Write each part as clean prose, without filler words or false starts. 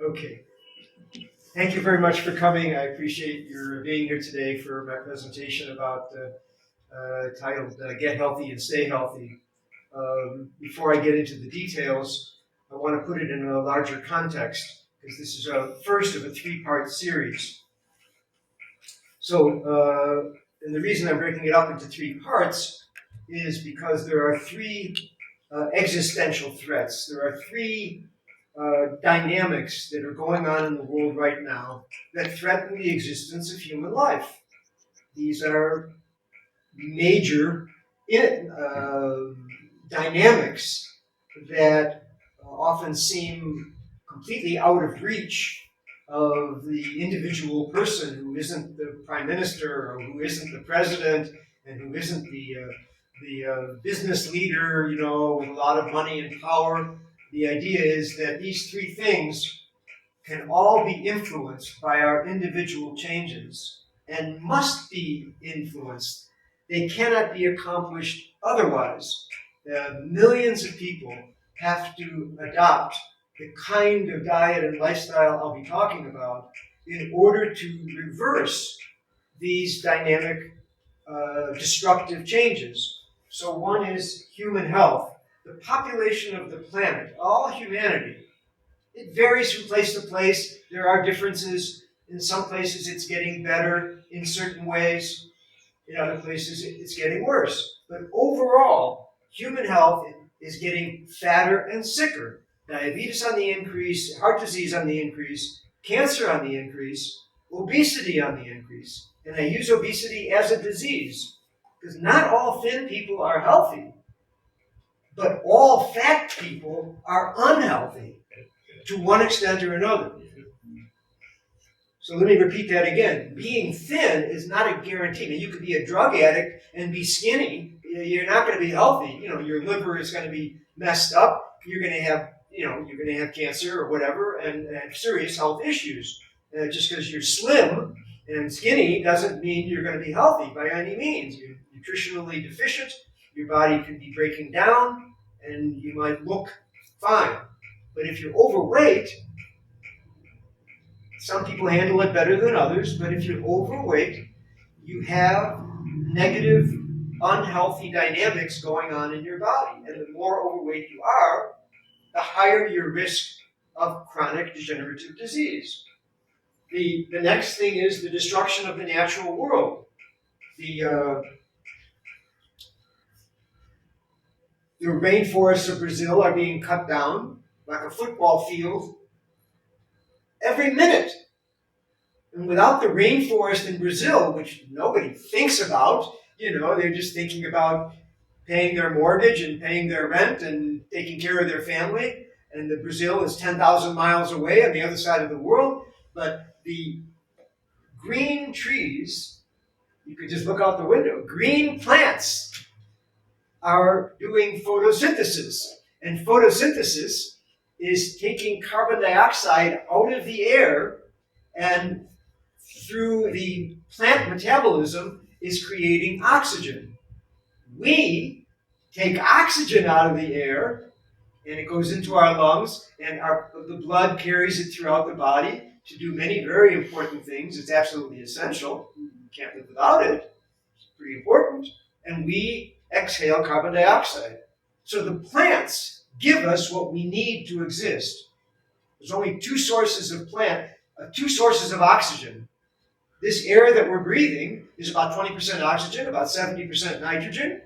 Okay. Thank you very much for coming. I appreciate your being here today for my presentation about titled Get Healthy and Stay Healthy. Before I get into the details, I want to put it in a larger context because this is a first of a three-part series. So, and the reason I'm breaking it up into three parts is because there are three existential threats. There are three dynamics that are going on in the world right now that threaten the existence of human life. These are major dynamics that often seem completely out of reach of the individual person who isn't the prime minister or who isn't the president and who isn't the business leader, with a lot of money and power. The idea is that these three things can all be influenced by our individual changes and must be influenced. They cannot be accomplished otherwise. Millions of people have to adopt the kind of diet and lifestyle I'll be talking about in order to reverse these dynamic, destructive changes. So one is human health. The population of the planet, all humanity, it varies from place to place. There are differences. In some places it's getting better in certain ways. In other places it's getting worse. But overall, human health is getting fatter and sicker. Diabetes on the increase, heart disease on the increase, cancer on the increase, obesity on the increase. And I use obesity as a disease because not all thin people are healthy, but all fat people are unhealthy to one extent or another. So let me repeat that again. Being thin is not a guarantee. Now, you could be a drug addict and be skinny. You're not going to be healthy. Your liver is going to be messed up. You're going to have, you're going to have cancer or whatever and serious health issues. Just because you're slim and skinny doesn't mean you're going to be healthy by any means. You're nutritionally deficient. Your body can be breaking down and you might look fine. But if you're overweight, some people handle it better than others, but if you're overweight, you have negative, unhealthy dynamics going on in your body. And the more overweight you are, the higher your risk of chronic degenerative disease. The next thing is the destruction of the natural world. The rainforests of Brazil are being cut down like a football field every minute. And without the rainforest in Brazil, which nobody thinks about, they're just thinking about paying their mortgage and paying their rent and taking care of their family. And the Brazil is 10,000 miles away on the other side of the world. But the green trees, you could just look out the window, green plants are doing photosynthesis. And photosynthesis is taking carbon dioxide out of the air and through the plant metabolism is creating oxygen. We take oxygen out of the air and it goes into our lungs and the blood carries it throughout the body to do many very important things. It's absolutely essential. You can't live without it. It's pretty important. And we exhale carbon dioxide. So the plants give us what we need to exist. There's only two sources of oxygen. This air that we're breathing is about 20% oxygen, about 70% nitrogen,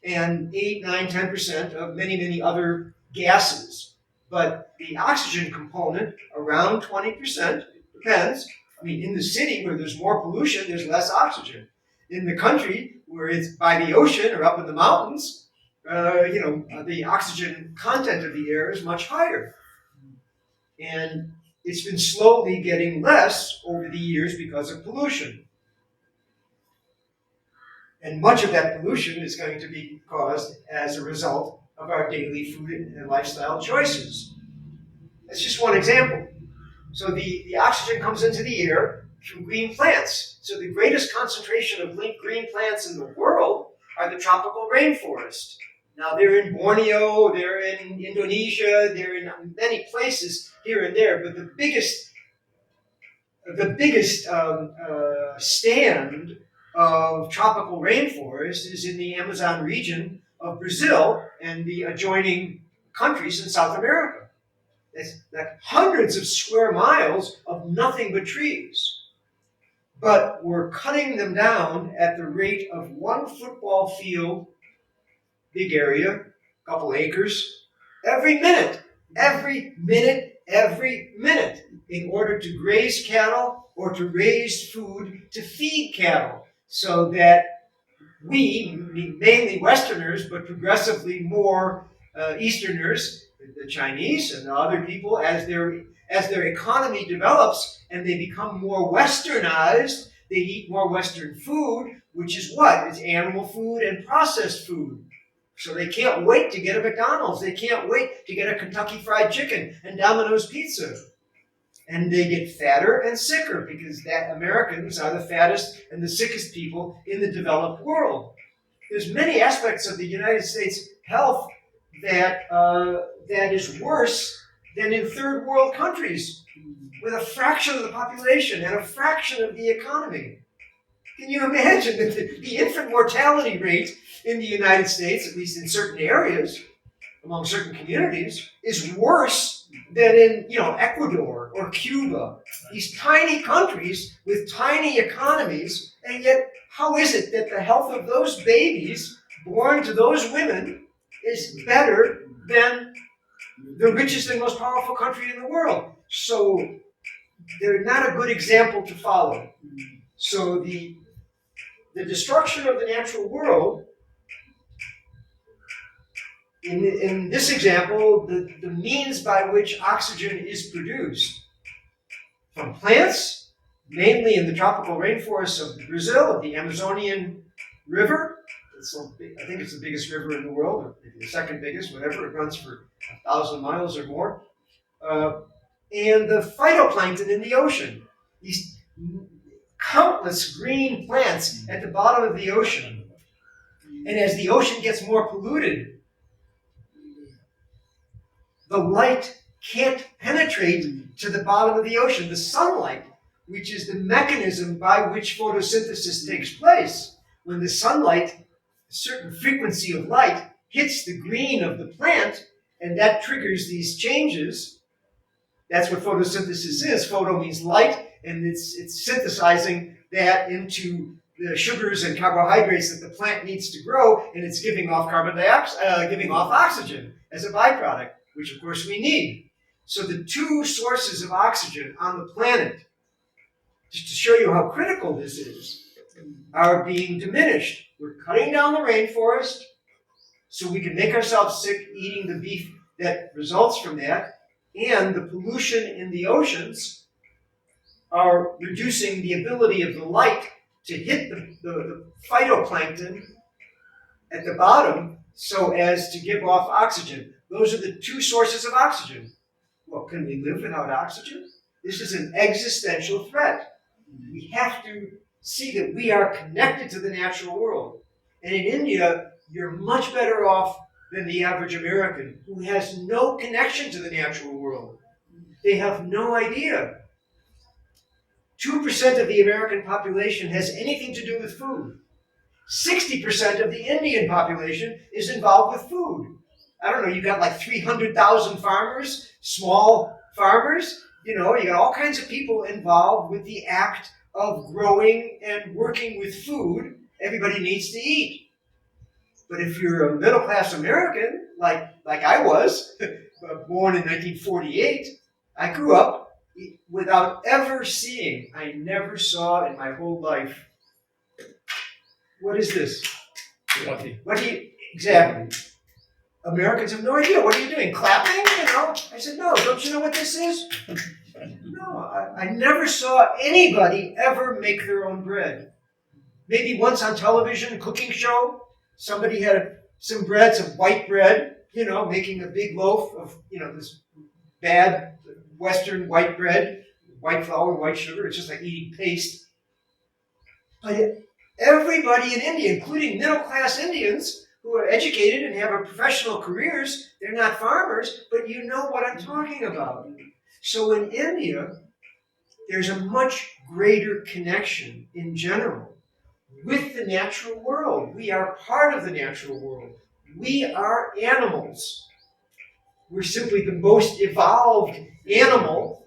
and 8, 9, 10% of many, many other gases. But the oxygen component, around 20%, depends. In the city where there's more pollution, there's less oxygen. In the country where it's by the ocean or up in the mountains, the oxygen content of the air is much higher. And it's been slowly getting less over the years because of pollution. And much of that pollution is going to be caused as a result of our daily food and lifestyle choices. That's just one example. So the oxygen comes into the air through green plants. So the greatest concentration of green plants in the world are the tropical rainforest. Now they're in Borneo, they're in Indonesia, they're in many places here and there, but the biggest stand of tropical rainforest is in the Amazon region of Brazil and the adjoining countries in South America. It's like hundreds of square miles of nothing but trees. But we're cutting them down at the rate of one football field, big area, couple acres, every minute, in order to graze cattle or to raise food to feed cattle, so that we, mainly Westerners, but progressively more Easterners, the Chinese and the other people, as their economy develops and they become more Westernized, they eat more Western food, which is what? It's animal food and processed food. So they can't wait to get a McDonald's. They can't wait to get a Kentucky Fried Chicken and Domino's Pizza. And they get fatter and sicker because Americans are the fattest and the sickest people in the developed world. There's many aspects of the United States health that is worse than in third world countries with a fraction of the population and a fraction of the economy. Can you imagine that the infant mortality rate in the United States, at least in certain areas, among certain communities, is worse than in Ecuador or Cuba? These tiny countries with tiny economies, and yet how is it that the health of those babies born to those women is better than the richest and most powerful country in the world? So they're not a good example to follow. So the destruction of the natural world, in this example, the means by which oxygen is produced from plants, mainly in the tropical rainforests of Brazil, of the Amazonian River. I think it's the biggest river in the world, or maybe the second biggest, whatever. It runs for 1,000 miles or more. And the phytoplankton in the ocean. These countless green plants at the bottom of the ocean. And as the ocean gets more polluted, the light can't penetrate to the bottom of the ocean. The sunlight, which is the mechanism by which photosynthesis takes place, when the sunlight, a certain frequency of light, hits the green of the plant, and that triggers these changes. That's what photosynthesis is. Photo means light, and it's synthesizing that into the sugars and carbohydrates that the plant needs to grow, and it's giving off giving off oxygen as a byproduct, which of course we need. So the two sources of oxygen on the planet, just to show you how critical this is, are being diminished. We're cutting down the rainforest so we can make ourselves sick eating the beef that results from that, and the pollution in the oceans are reducing the ability of the light to hit the phytoplankton at the bottom so as to give off oxygen. Those are the two sources of oxygen. Well, can we live without oxygen? This is an existential threat. We have to see that we are connected to the natural world. And in India, you're much better off than the average American who has no connection to the natural world. They have no idea. 2% of the American population has anything to do with food. 60% of the Indian population is involved with food. I don't know, you got like 300,000 farmers, small farmers. You got all kinds of people involved with the act of growing and working with food. Everybody needs to eat. But if you're a middle-class American, like I was, born in 1948, I grew up without ever seeing, I never saw in my whole life, what is this? Exactly. Americans have no idea. What are you doing? Clapping? I said, no, don't you know what this is? No, I never saw anybody ever make their own bread. Maybe once on television, a cooking show, somebody had some bread, some white bread, making a big loaf of, this bad Western white bread, white flour, white sugar. It's just like eating paste. But everybody in India, including middle-class Indians, who are educated and have a professional careers. They're not farmers, but you know what I'm talking about. So in India, there's a much greater connection in general with the natural world. We are part of the natural world. We are animals. We're simply the most evolved animal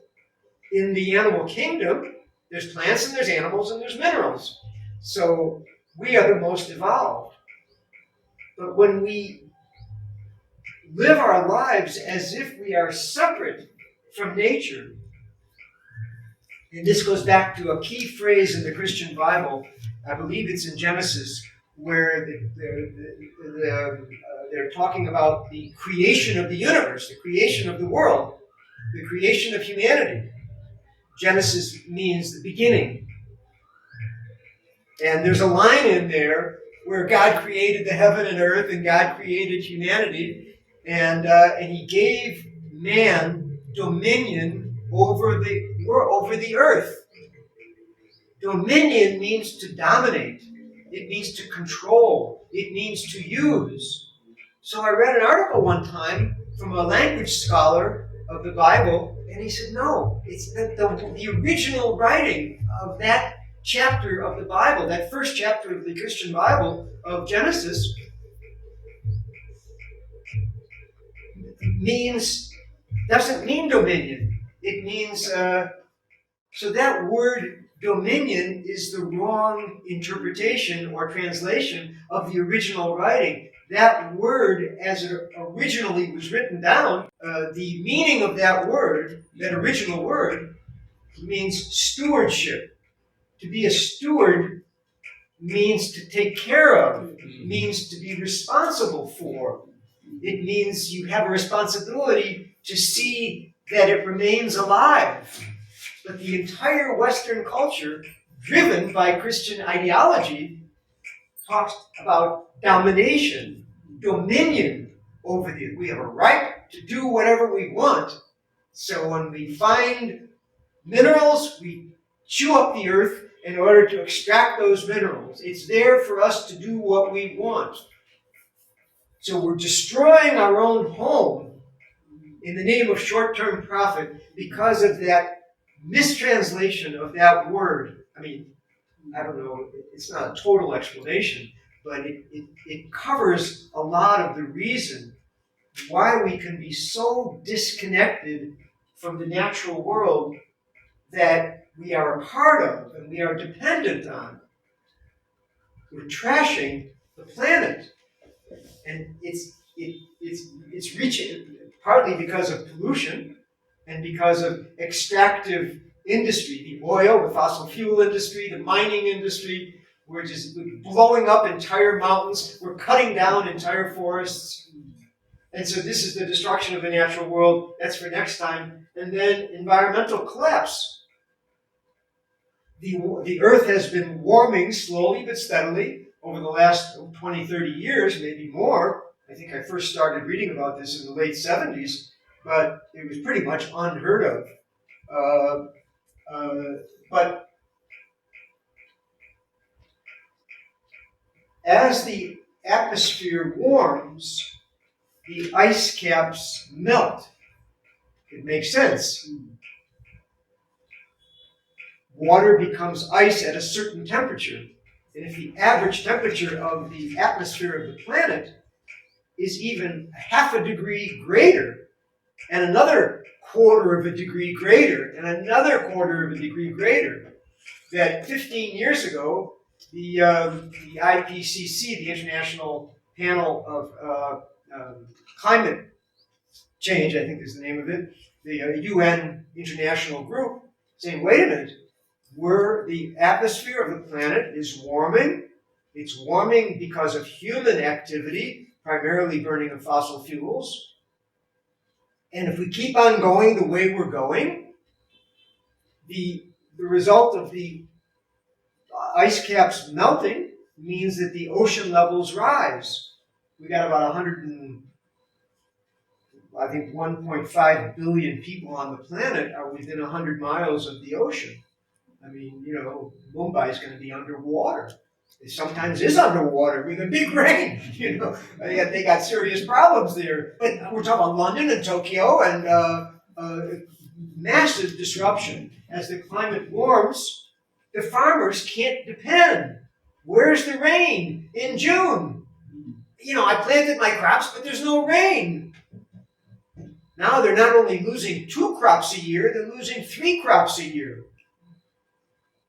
in the animal kingdom. There's plants and there's animals and there's minerals. So we are the most evolved. But when we live our lives as if we are separate from nature, and this goes back to a key phrase in the Christian Bible, I believe it's in Genesis, where they're talking about the creation of the universe, the creation of the world, the creation of humanity. Genesis means the beginning. And there's a line in there where God created the heaven and earth, and God created humanity, and He gave man dominion over the earth. Dominion means to dominate. It means to control. It means to use. So I read an article one time from a language scholar of the Bible, and he said, no, it's the original writing of that chapter of the Bible, that first chapter of the Christian Bible of Genesis, doesn't mean dominion. It means, so that word dominion is the wrong interpretation or translation of the original writing. That word, as it originally was written down, the meaning of that word, that original word, means stewardship. To be a steward means to take care of, means to be responsible for. It means you have a responsibility to see that it remains alive. But the entire Western culture, driven by Christian ideology, talks about domination, dominion over the. We have a right to do whatever we want. So when we find minerals, we chew up the earth in order to extract those minerals. It's there for us to do what we want. So we're destroying our own home in the name of short-term profit because of that mistranslation of that word. I mean, I don't know, it's not a total explanation, but it covers a lot of the reason why we can be so disconnected from the natural world that we are a part of and we are dependent on. We're trashing the planet. And it's reaching, partly because of pollution and because of extractive industry, the oil, the fossil fuel industry, the mining industry. We're just blowing up entire mountains. We're cutting down entire forests. And so this is the destruction of the natural world. That's for next time. And then environmental collapse. The Earth has been warming slowly but steadily over the last 20, 30 years, maybe more. I think I first started reading about this in the late 70s, but it was pretty much unheard of. But as the atmosphere warms, the ice caps melt. It makes sense. Water becomes ice at a certain temperature. And if the average temperature of the atmosphere of the planet is even half a degree greater, and another quarter of a degree greater, and another quarter of a degree greater, that 15 years ago, the IPCC, the International Panel of Climate Change, I think is the name of it, the UN international group, saying, wait a minute, the atmosphere of the planet is warming. It's warming because of human activity, primarily burning of fossil fuels. And if we keep on going the way we're going, the result of the ice caps melting means that the ocean levels rise. We got about 1.5 billion people on the planet are within 100 miles of the ocean. I mean, Mumbai is going to be underwater. It sometimes is underwater with a big rain. They got serious problems there. But we're talking about London and Tokyo and massive disruption as the climate warms. The farmers can't depend. Where's the rain in June? I planted my crops, but there's no rain. Now they're not only losing 2 crops a year, they're losing 3 crops a year.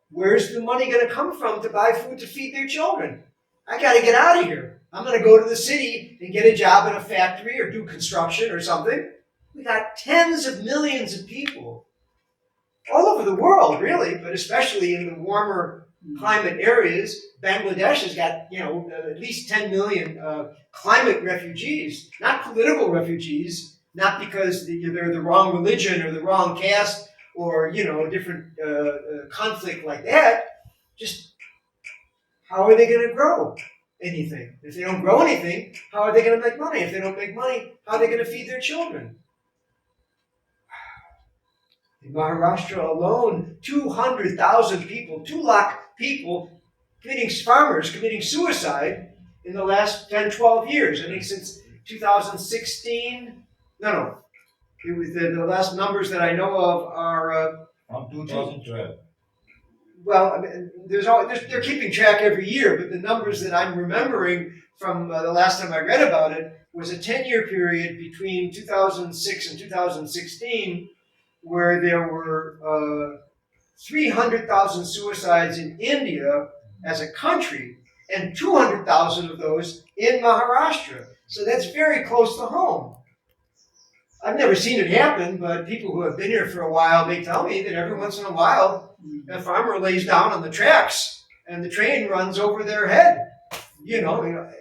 Where's the money going to come from to buy food to feed their children? I got to get out of here. I'm going to go to the city and get a job in a factory or do construction or something. We got tens of millions of people all over the world, really, but especially in the warmer climate areas. Bangladesh has got, at least 10 million climate refugees, not political refugees, not because they're the wrong religion or the wrong caste or, a different conflict like that. Just how are they going to grow anything? If they don't grow anything, how are they going to make money? If they don't make money, how are they going to feed their children? In Maharashtra alone, 200,000 people, 2 lakh people, farmers committing suicide in the last 10, 12 years. I think since 2016, it was the last numbers that I know of are from 2012. Well, I mean, they're keeping track every year, but the numbers that I'm remembering from the last time I read about it was a 10-year period between 2006 and 2016 where there were 300,000 suicides in India as a country and 200,000 of those in Maharashtra. So that's very close to home. I've never seen it happen, but people who have been here for a while, they tell me that every once in a while, a farmer lays down on the tracks and the train runs over their head. You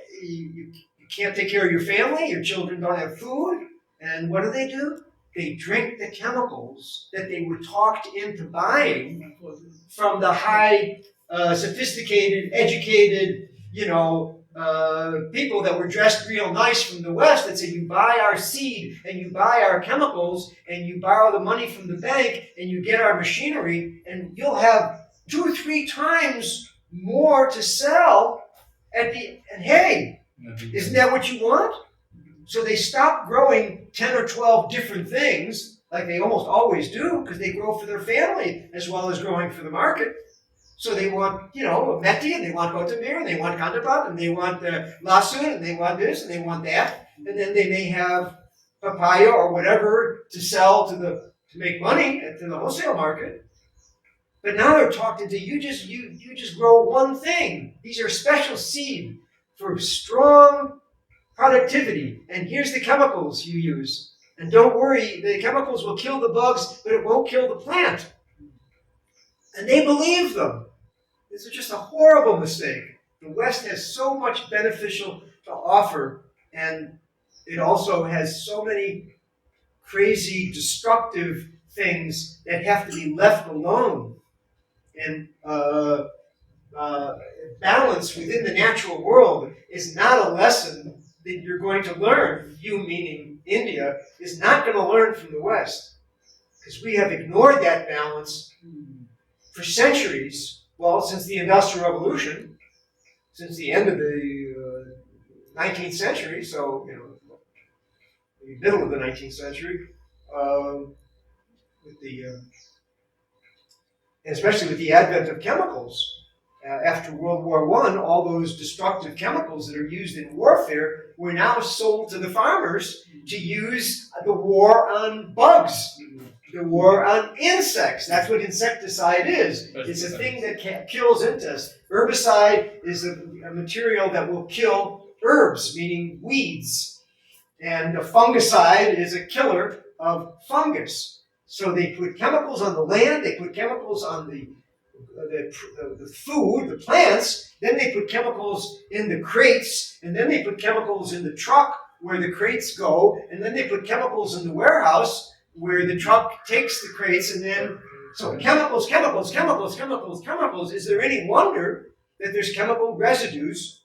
can't take care of your family, your children don't have food, and what do? They drink the chemicals that they were talked into buying from the high, sophisticated, educated, people that were dressed real nice from the West that said, you buy our seed and you buy our chemicals and you borrow the money from the bank and you get our machinery and you'll have 2 or 3 times more to sell and hey, isn't that what you want? So they stopped growing 10 or 12 different things like they almost always do because they grow for their family as well as growing for the market. So they want, Meti, and they want Kotamir, and they want Kandapat, and they want Lasun, and they want this, and they want that. And then they may have papaya or whatever to sell to make money to the wholesale market. But now they're talking to you just grow one thing. These are special seed for strong productivity. And here's the chemicals you use. And don't worry, the chemicals will kill the bugs, but it won't kill the plant. And they believe them. This is just a horrible mistake. The West has so much beneficial to offer, and it also has so many crazy, destructive things that have to be left alone. And balance within the natural world is not a lesson that you're going to learn. You, meaning India, is not going to learn from the West. Because we have ignored that balance for centuries. Well, since the Industrial Revolution, since the end of the 19th century, so, the middle of the 19th century, especially with the advent of chemicals. After World War I, all those destructive chemicals that are used in warfare were now sold to the farmers to use the war on bugs. The war on insects. That's what insecticide is. It's a thing that kills insects. Herbicide is a material that will kill herbs, meaning weeds. And a fungicide is a killer of fungus. So they put chemicals on the land, they put chemicals on the food, the plants, then they put chemicals in the crates, and then they put chemicals in the truck where the crates go, and then they put chemicals in the warehouse where the truck takes the crates, and then, so chemicals. Is there any wonder that there's chemical residues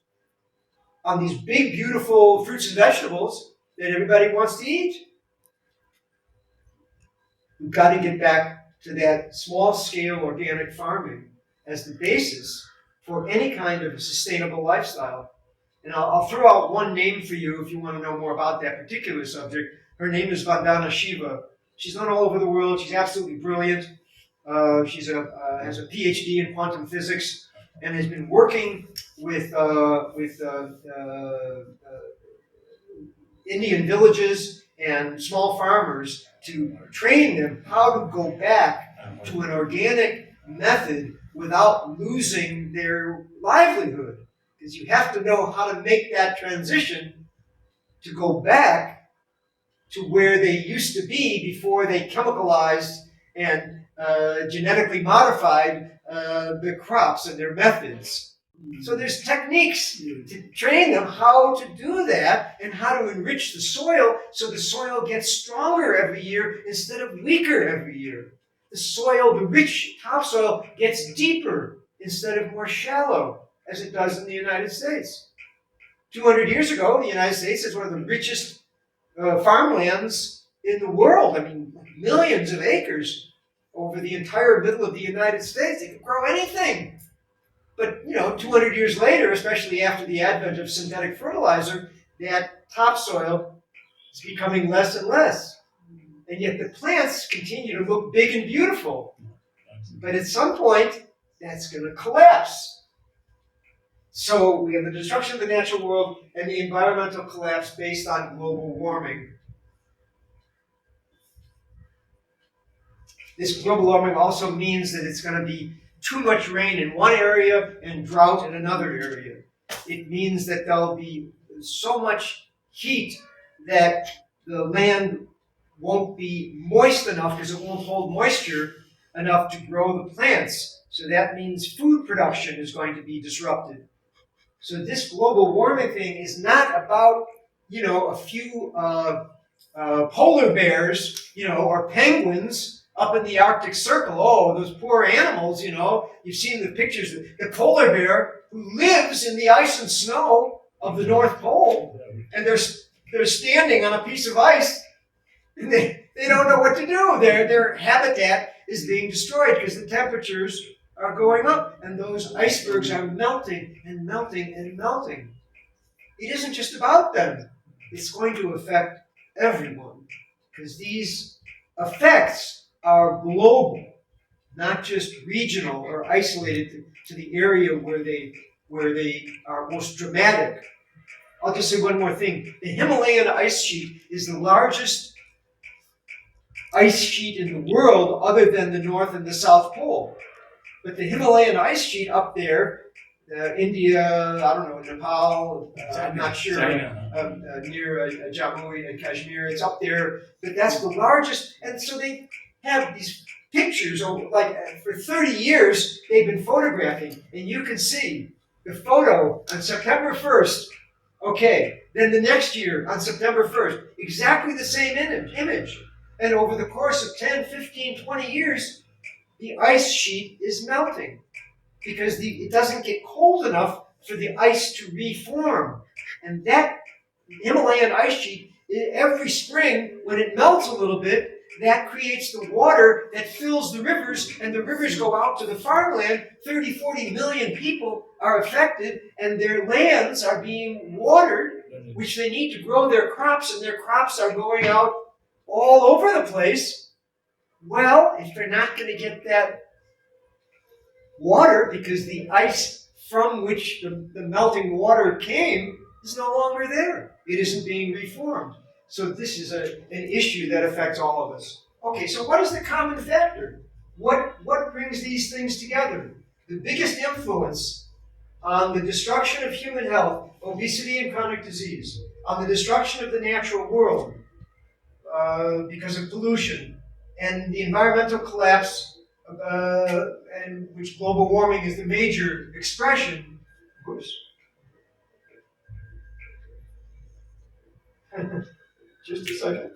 on these big, beautiful fruits and vegetables that everybody wants to eat? We've got to get back to that small-scale organic farming as the basis for any kind of sustainable lifestyle. And I'll throw out one name for you if you want to know more about that particular subject. Her name is Vandana Shiva. She's known all over the world. She's absolutely brilliant. She has a PhD in quantum physics and has been working with Indian villages and small farmers to train them how to go back to an organic method without losing their livelihood. Because you have to know how to make that transition to go back to where they used to be before they chemicalized and genetically modified the crops and their methods. So there's techniques to train them how to do that and how to enrich the soil so the soil gets stronger every year instead of weaker every year. The soil, the rich topsoil, gets deeper instead of more shallow, as it does in the United States. 200 years ago, the United States is one of the richest farmlands in the world. I mean, millions of acres over the entire middle of the United States. They could grow anything. But, 200 years later, especially after the advent of synthetic fertilizer, that topsoil is becoming less and less. And yet the plants continue to look big and beautiful. But at some point, that's going to collapse. So we have the destruction of the natural world and the environmental collapse based on global warming. This global warming also means that it's going to be too much rain in one area and drought in another area. It means that there'll be so much heat that the land won't be moist enough because it won't hold moisture enough to grow the plants. So that means food production is going to be disrupted. So this global warming thing is not about, a few polar bears, or penguins up in the Arctic Circle. Oh, those poor animals, You've seen the pictures. The polar bear who lives in the ice and snow of the North Pole. And they're standing on a piece of ice. And they don't know what to do. Their habitat is being destroyed because the temperatures are going up. And those icebergs are melting and melting and melting. It isn't just about them. It's going to affect everyone. Because these effects are global, not just regional or isolated to the area where they are most dramatic. I'll just say one more thing. The Himalayan ice sheet is the largest ice sheet in the world other than the North and the South Pole. But the Himalayan ice sheet up there, India, I don't know, Nepal, I'm not sure, near Jammu and Kashmir, it's up there, but that's the largest, and so they have these pictures, for 30 years, they've been photographing, and you can see the photo on September 1st, okay, then the next year on September 1st, exactly the same image. And over the course of 10, 15, 20 years, the ice sheet is melting because it doesn't get cold enough for the ice to reform. And that Himalayan ice sheet, every spring, when it melts a little bit, that creates the water that fills the rivers, and the rivers go out to the farmland. 30, 40 million people are affected, and their lands are being watered, which they need to grow their crops, and their crops are going out all over the place. Well, if they're not going to get that water because the ice from which the melting water came is no longer there. It isn't being reformed. So this is an issue that affects all of us. Okay, so what is the common factor? What brings these things together? The biggest influence on the destruction of human health, obesity and chronic disease, on the destruction of the natural world because of pollution, and the environmental collapse, and which global warming is the major expression. Oops. Just a second.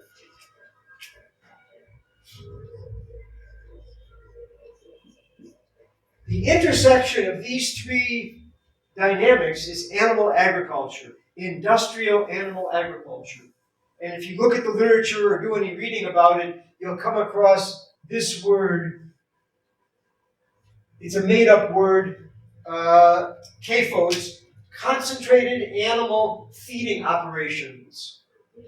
The intersection of these three dynamics is animal agriculture, industrial animal agriculture. And if you look at the literature or do any reading about it, you'll come across this word. It's a made-up word. CAFOs, concentrated animal feeding operations,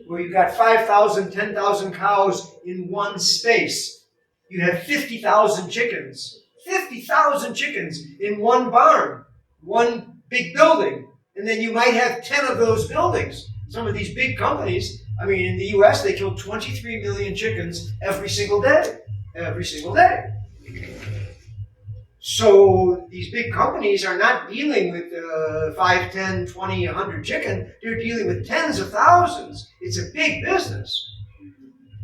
where you've got 5,000, 10,000 cows in one space. You have 50,000 chickens. 50,000 chickens in one barn, one big building. And then you might have 10 of those buildings. Some of these big companies, I mean, in the US, they kill 23 million chickens every single day. Every single day. So these big companies are not dealing with 5, 10, 20, 100 chicken. They're dealing with tens of thousands. It's a big business.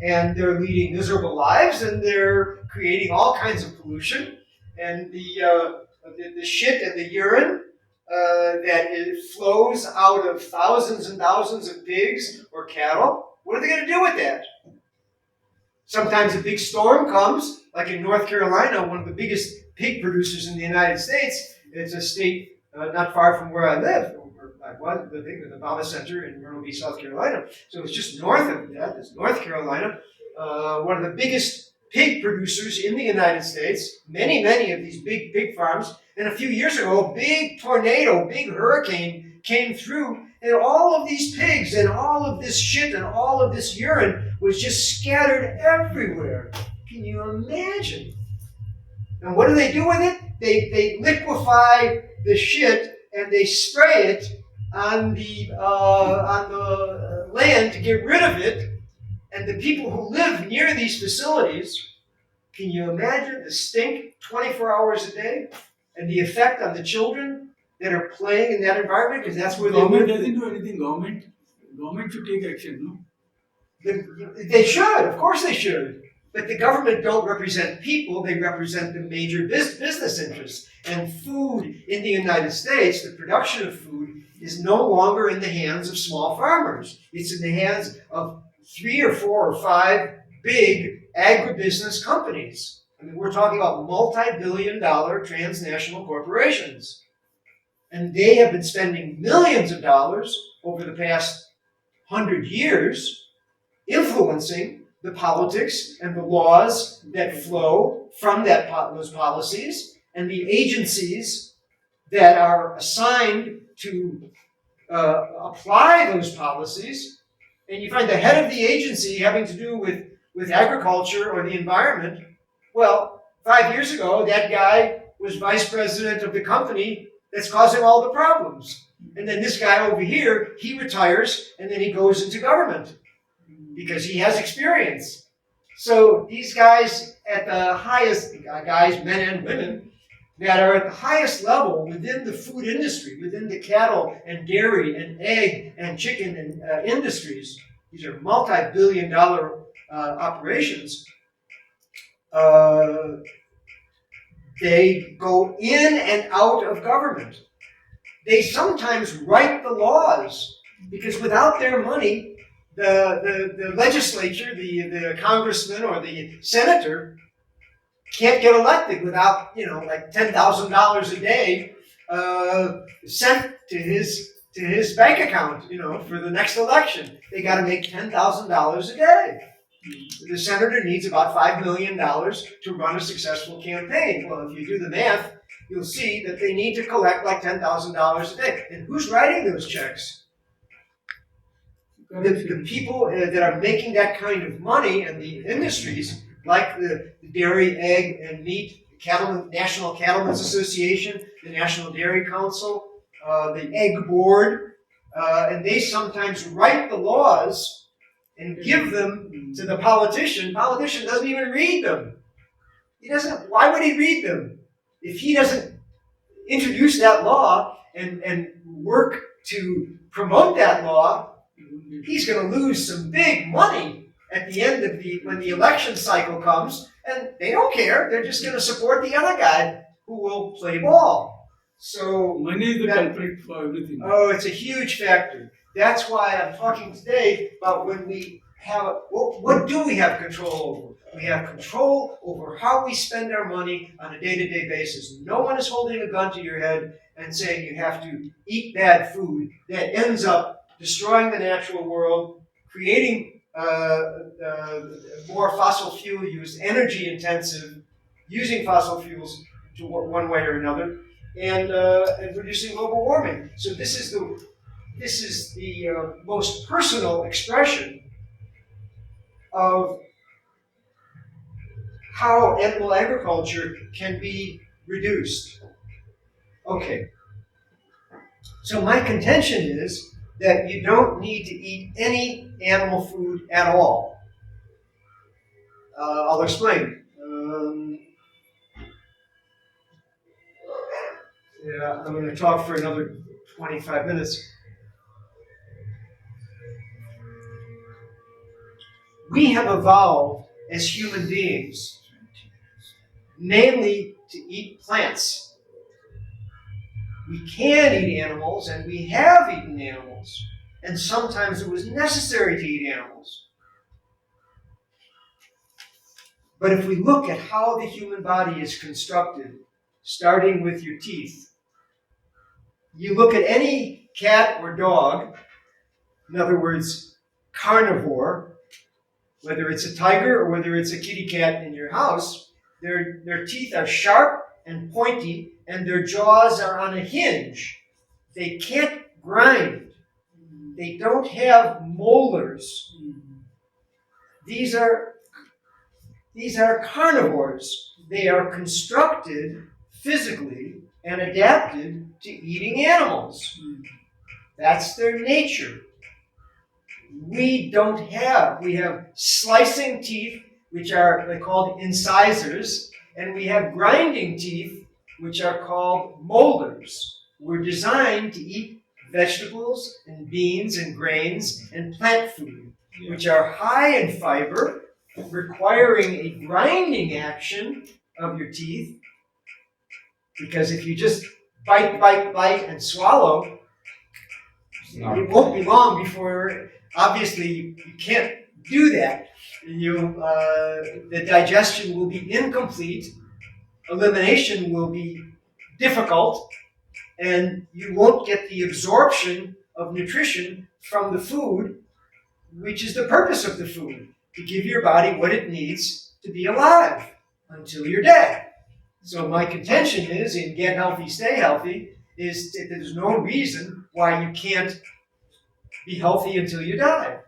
And they're leading miserable lives, and they're creating all kinds of pollution. And the shit and the urine that flows out of thousands and thousands of pigs or cattle, what are they going to do with that? Sometimes a big storm comes, like in North Carolina, one of the biggest pig producers in the United States. It's a state not far from where I live. I was living in the Obama Center in Myrtle Beach, South Carolina. So it's just north of that. It's North Carolina, one of the biggest pig producers in the United States. Many of these big pig farms. And a few years ago, a big tornado, big hurricane came through, and all of these pigs and all of this shit and all of this urine was just scattered everywhere. Can you imagine? And what do they do with it? They liquefy the shit and they spray it on the land to get rid of it. And the people who live near these facilities, can you imagine the stink 24 hours a day and the effect on the children that are playing in that environment? Because that's where Government they live. doesn't do anything. Government should take action, no? They should, of course they should. But the government don't represent people, they represent the major business interests. And food in the United States, the production of food, is no longer in the hands of small farmers. It's in the hands of 3 or 4 or 5 big agribusiness companies. I mean, we're talking about multi-billion-dollar transnational corporations. And they have been spending millions of dollars over the past 100 years influencing the politics and the laws that flow from those policies, and the agencies that are assigned to apply those policies. And you find the head of the agency having to do with agriculture or the environment. Well, 5 years ago, that guy was vice president of the company that's causing all the problems. And then this guy over here, he retires, and then he goes into government because he has experience. So these guys at the highest, guys, men and women, that are at the highest level within the food industry, within the cattle and dairy and egg and chicken and industries, these are multi-billion-dollar operations, they go in and out of government. They sometimes write the laws, because without their money, the legislature, the congressman or the senator can't get elected without, like $10,000 a day sent to his bank account, for the next election. They got to make $10,000 a day. The senator needs about $5 million to run a successful campaign. Well, if you do the math, you'll see that they need to collect like $10,000 a day. And who's writing those checks? The people that are making that kind of money, and the industries like the dairy, egg, and meat, National Cattlemen's Association, the National Dairy Council, the Egg Board, and they sometimes write the laws and give them to the politician. Politician doesn't even read them. He doesn't. Why would he read them? If he doesn't introduce that law and work to promote that law, he's going to lose some big money at the end of when the election cycle comes, and they don't care. They're just going to support the other guy who will play ball. So money is the culprit for everything. Oh, it's a huge factor. That's why I'm talking today about when we have, what do we have control over? We have control over how we spend our money on a day-to-day basis. No one is holding a gun to your head and saying you have to eat bad food that ends up destroying the natural world, creating more fossil fuel use, energy intensive, using fossil fuels to one way or another. and reducing global warming. So this is the most personal expression of how animal agriculture can be reduced. Okay, so my contention is that you don't need to eat any animal food at all. I'll explain. Yeah, I'm going to talk for another 25 minutes. We have evolved as human beings mainly to eat plants. We can eat animals, and we have eaten animals, and sometimes it was necessary to eat animals. But if we look at how the human body is constructed, starting with your teeth, you look at any cat or dog, in other words, carnivore, whether it's a tiger or whether it's a kitty cat in your house, their teeth are sharp and pointy, and their jaws are on a hinge. They can't grind. They don't have molars. These are carnivores. They are constructed physically and adapted to eating animals. That's their nature. We have slicing teeth, which they're called incisors, and we have grinding teeth, which are called molars. We're designed to eat vegetables and beans and grains and plant food, which are high in fiber, requiring a grinding action of your teeth, because if you just bite, and swallow, it won't be long before, obviously, you can't do that. The digestion will be incomplete, elimination will be difficult, and you won't get the absorption of nutrition from the food, which is the purpose of the food, to give your body what it needs to be alive until you're dead. So my contention is, in Get Healthy, Stay Healthy, is that there's no reason why you can't be healthy until you die.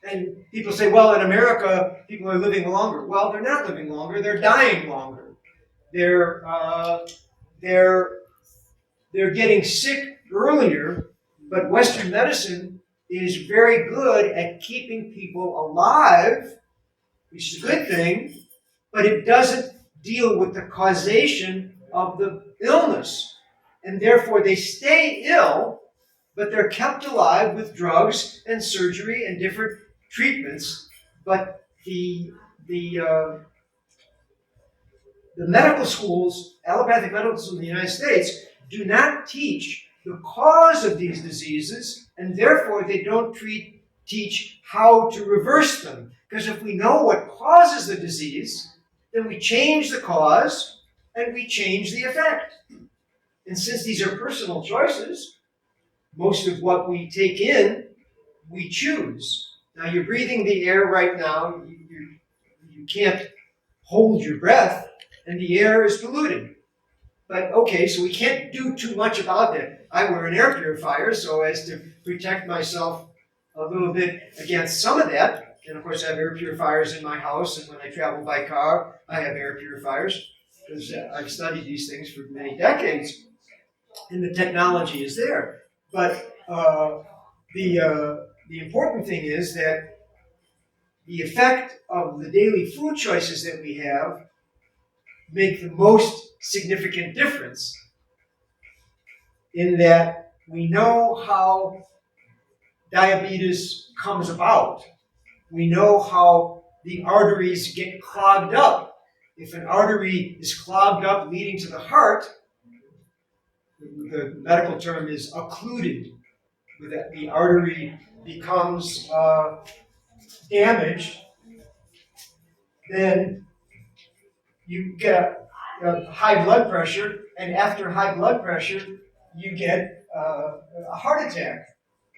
And people say, well, in America, people are living longer. Well, they're not living longer, they're dying longer. They're getting sick earlier, but Western medicine is very good at keeping people alive, which is a good thing, but it doesn't deal with the causation of the illness. And therefore they stay ill, but they're kept alive with drugs and surgery and different treatments. But the medical schools, allopathic medical schools in the United States, do not teach the cause of these diseases, and therefore they don't teach how to reverse them. Because if we know what causes the disease, then we change the cause and we change the effect. And since these are personal choices, most of what we take in, we choose. Now you're breathing the air right now, you can't hold your breath, and the air is polluted. But okay, so we can't do too much about that. I wear an air purifier so as to protect myself a little bit against some of that. And of course I have air purifiers in my house, and when I travel by car, I have air purifiers, because I've studied these things for many decades, and the technology is there. But the important thing is that the effect of the daily food choices that we have make the most significant difference, in that we know how diabetes comes about. We know how the arteries get clogged up. If an artery is clogged up leading to the heart, the medical term is occluded. That the artery becomes damaged, then you get a high blood pressure, and after high blood pressure, you get a heart attack.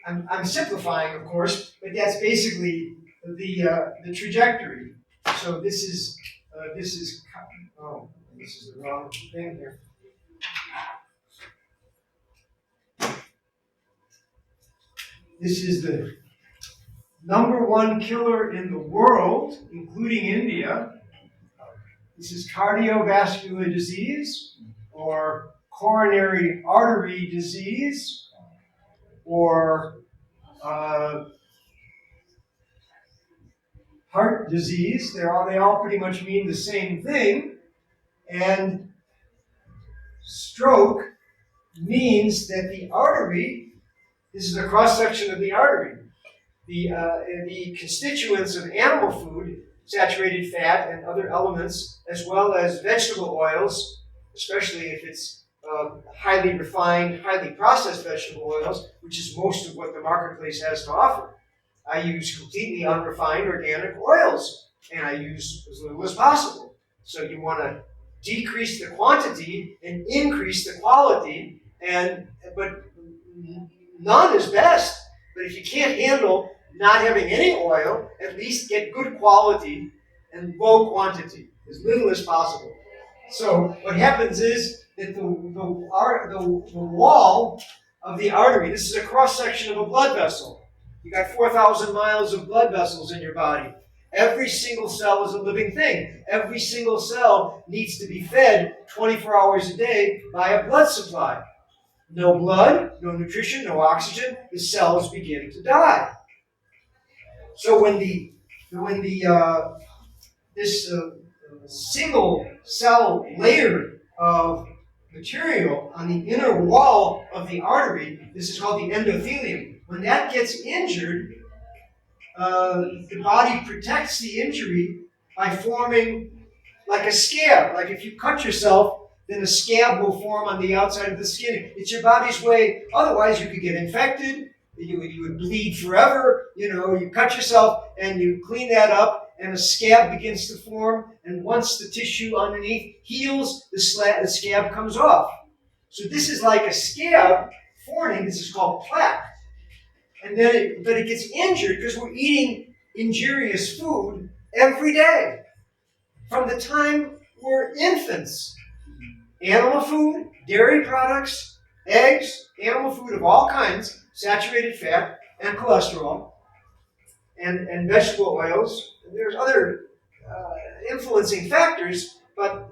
I'm simplifying, of course, but that's basically the trajectory. So this is the wrong thing here. This is the #1 killer in the world, including India. This is cardiovascular disease, or coronary artery disease, or heart disease. They all pretty much mean the same thing. And stroke means that the artery, this is a cross-section of the artery, the constituents of animal food, saturated fat and other elements, as well as vegetable oils, especially if it's highly refined, highly processed vegetable oils, which is most of what the marketplace has to offer. I use completely unrefined organic oils, and I use as little as possible. So you want to decrease the quantity and increase the quality, but none is best. But if you can't handle not having any oil, at least get good quality and low quantity, as little as possible. So what happens is that the wall of the artery, this is a cross-section of a blood vessel. You got 4,000 miles of blood vessels in your body. Every single cell is a living thing. Every single cell needs to be fed 24 hours a day by a blood supply. No blood, no nutrition, no oxygen, the cells begin to die. So when this single cell layer of material on the inner wall of the artery, this is called the endothelium. When that gets injured, the body protects the injury by forming like a scab. Like if you cut yourself, then a scab will form on the outside of the skin. It's your body's way. Otherwise, you could get infected. You would bleed forever. You cut yourself and you clean that up, and a scab begins to form. And once the tissue underneath heals, the scab comes off. So this is like a scab forming. This is called plaque. And then but it gets injured because we're eating injurious food every day. From the time we're infants. Animal food, dairy products, eggs, animal food of all kinds, saturated fat and cholesterol, and vegetable oils. There's other influencing factors, but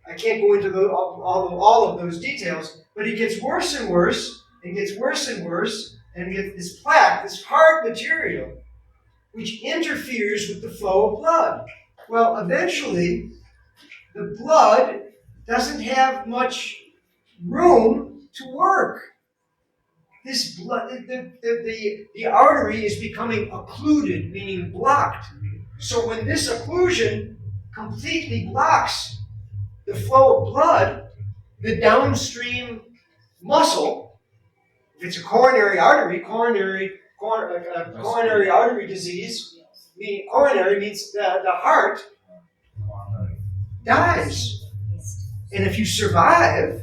I can't go into all of those details. But it gets worse and worse, and gets worse and worse, and gets this plaque, this hard material, which interferes with the flow of blood. Well, eventually, the blood doesn't have much room to work. This blood, the artery is becoming occluded, meaning blocked. So when this occlusion completely blocks the flow of blood, the downstream muscle, if it's a coronary artery, coronary artery disease, meaning coronary means the heart, dies. And if you survive,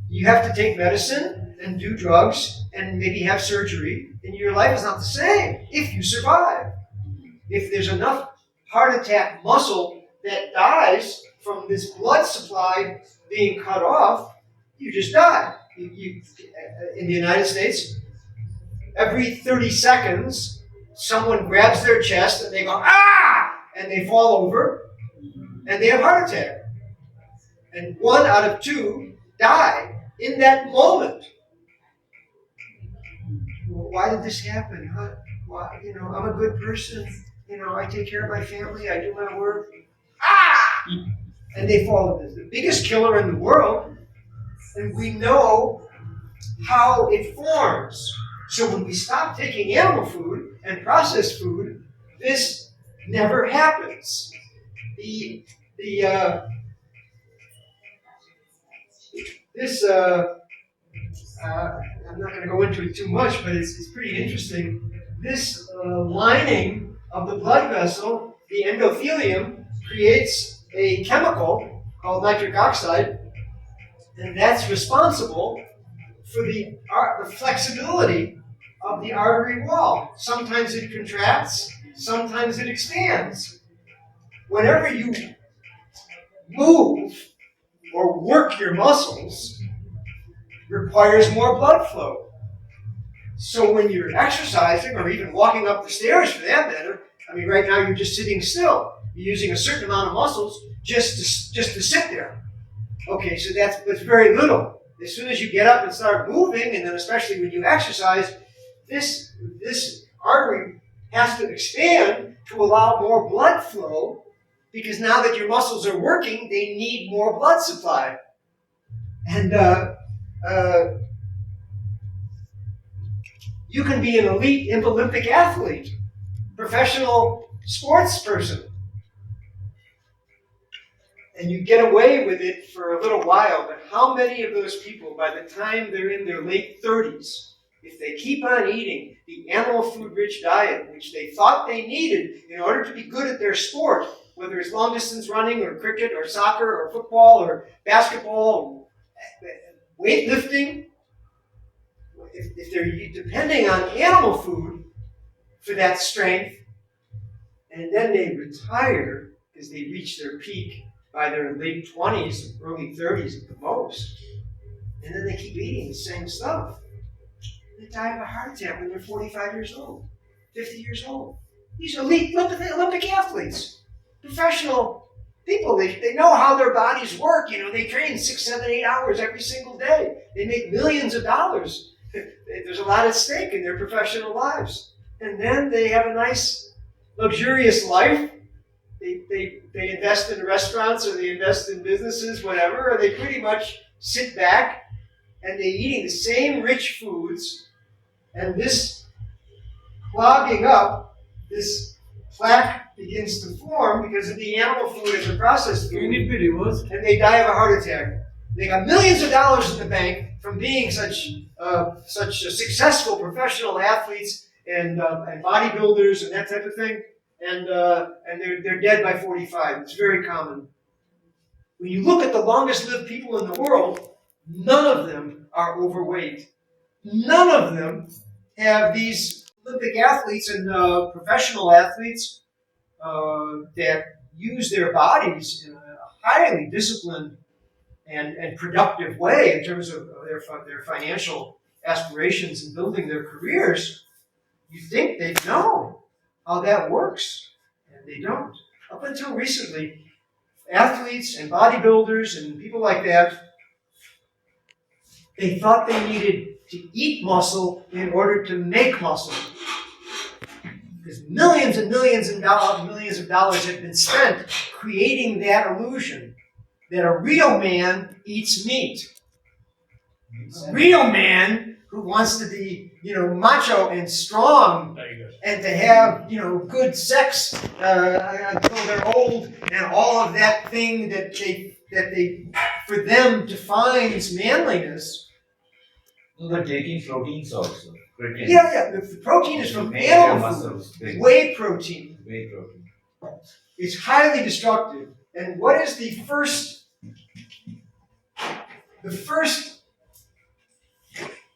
you have to take medicine and do drugs and maybe have surgery, and your life is not the same if you survive. If there's enough heart attack muscle that dies from this blood supply being cut off, you just die. In the United States, every 30 seconds, someone grabs their chest and they go, ah! And they fall over and they have a heart attack. And 1 out of 2 die in that moment. Well, why did this happen? Why, I'm a good person. I take care of my family. I do my work. Ah! And they fall. It's the biggest killer in the world. And we know how it forms. So when we stop taking animal food and processed food, this never happens. I'm not going to go into it too much, but it's pretty interesting. This lining of the blood vessel, the endothelium, creates a chemical called nitric oxide, and that's responsible for the flexibility of the artery wall. Sometimes it contracts, sometimes it expands. Whenever you move or work your muscles, requires more blood flow. So when you're exercising or even walking up the stairs for that matter, I mean, right now you're just sitting still. You're using a certain amount of muscles just to sit there. Okay, so that's very little. As soon as you get up and start moving, and then especially when you exercise, this artery has to expand to allow more blood flow, because now that your muscles are working, they need more blood supply. And you can be an elite Olympic athlete, professional sports person, and you get away with it for a little while, but how many of those people, by the time they're in their late 30s, if they keep on eating the animal food-rich diet, which they thought they needed in order to be good at their sport, whether it's long-distance running or cricket or soccer or football or basketball, weightlifting, if they're depending on animal food for that strength, and then they retire because they reach their peak by their late 20s, early 30s at the most, and then they keep eating the same stuff. They die of a heart attack when they're 45 years old, 50 years old. These are elite Olympic athletes, professional people. They know how their bodies work. You know, they train 6, 7, 8 hours every single day. They make millions of dollars. There's a lot at stake in their professional lives. And then they have a nice, luxurious life. They invest in restaurants, or they invest in businesses, whatever, or they pretty much sit back and they're eating the same rich foods, and this clogging up, this plaque begins to form because of the animal food and the processed food. Can it be reversed? And they die of a heart attack. They got millions of dollars in the bank from being such successful professional athletes and bodybuilders and that type of thing. And they're dead by 45. It's very common. When you look at the longest lived people in the world, none of them are overweight. None of them have these Olympic athletes and professional athletes that use their bodies in a highly disciplined and productive way in terms of their financial aspirations and building their careers. You think they know how that works, and they don't. Up until recently, athletes and bodybuilders and people like that, they thought they needed to eat muscle in order to make muscle. Because millions and millions of dollars have been spent creating that illusion that a real man eats meat. A real man who wants to be, macho and strong and to have, good sex until they're old, and all of that thing that they for them defines manliness. They're taking proteins also. Proteins. Yeah. The protein is from animal food. Whey protein. Whey protein. It's highly destructive. And what is the first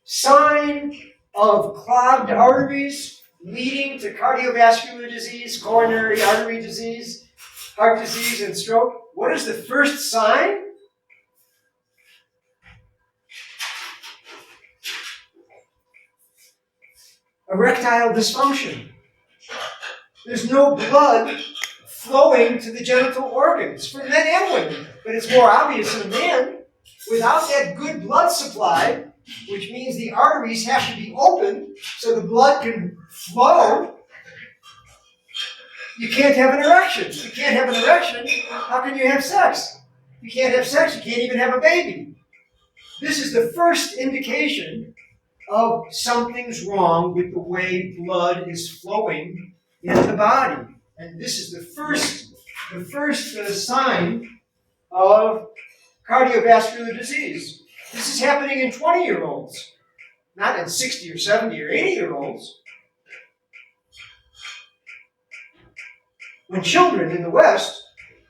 sign of clogged arteries leading to cardiovascular disease, coronary artery disease, heart disease, and stroke? What is the first sign? Erectile dysfunction. There's no blood flowing to the genital organs for men and women, but it's more obvious in a man. Without that good blood supply, which means the arteries have to be open so the blood can flow, you can't have an erection. If you can't have an erection, how can you have sex? If you can't have sex, you can't even have a baby. This is the first indication of something's wrong with the way blood is flowing in the body. And this is the first sign of cardiovascular disease. This is happening in 20-year-olds, not in 60 or 70 or 80-year-olds. When children in the West,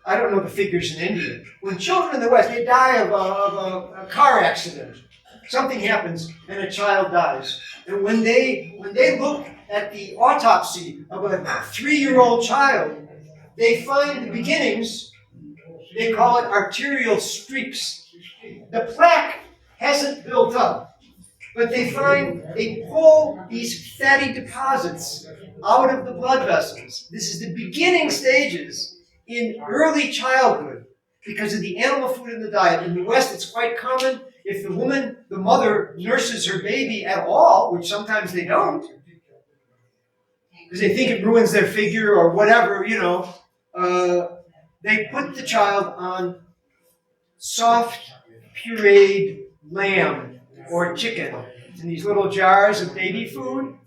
I don't know the figures in India, when children in the West, they die of a car accident. Something happens and a child dies. And when they look at the autopsy of a 3-year-old child, they find the beginnings, they call it arterial streaks. The plaque hasn't built up. But they pull these fatty deposits out of the blood vessels. This is the beginning stages in early childhood because of the animal food in the diet. In the West, it's quite common if the mother, nurses her baby at all, which sometimes they don't, because they think it ruins their figure or whatever, they put the child on soft, pureed lamb or chicken in these little jars of baby food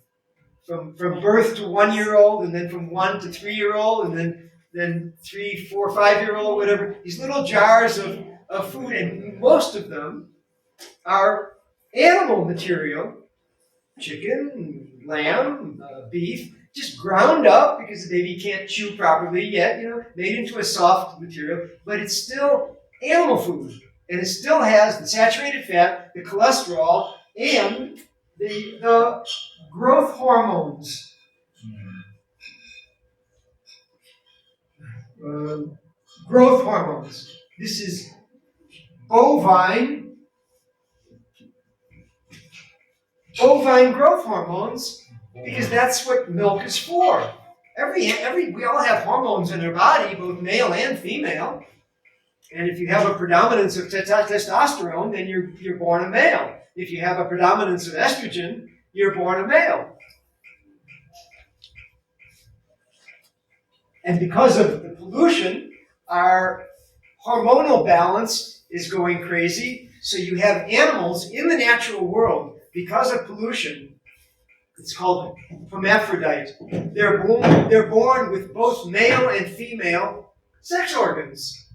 from birth to 1-year-old, and then from 1 to 3-year-old, and then 3, 4, 5-year-old, whatever. These little jars of food, and most of them are animal material, chicken, lamb, beef, just ground up because the baby can't chew properly yet, made into a soft material, but it's still animal food. And it still has the saturated fat, the cholesterol, and the growth hormones. Growth hormones. This is bovine growth hormones, because that's what milk is for. We all have hormones in our body, both male and female. And if you have a predominance of testosterone, then you're born a male. If you have a predominance of estrogen, you're born a male. And because of the pollution, our hormonal balance is going crazy. So you have animals in the natural world, because of pollution, it's called hermaphrodite. They're born with both male and female sex organs,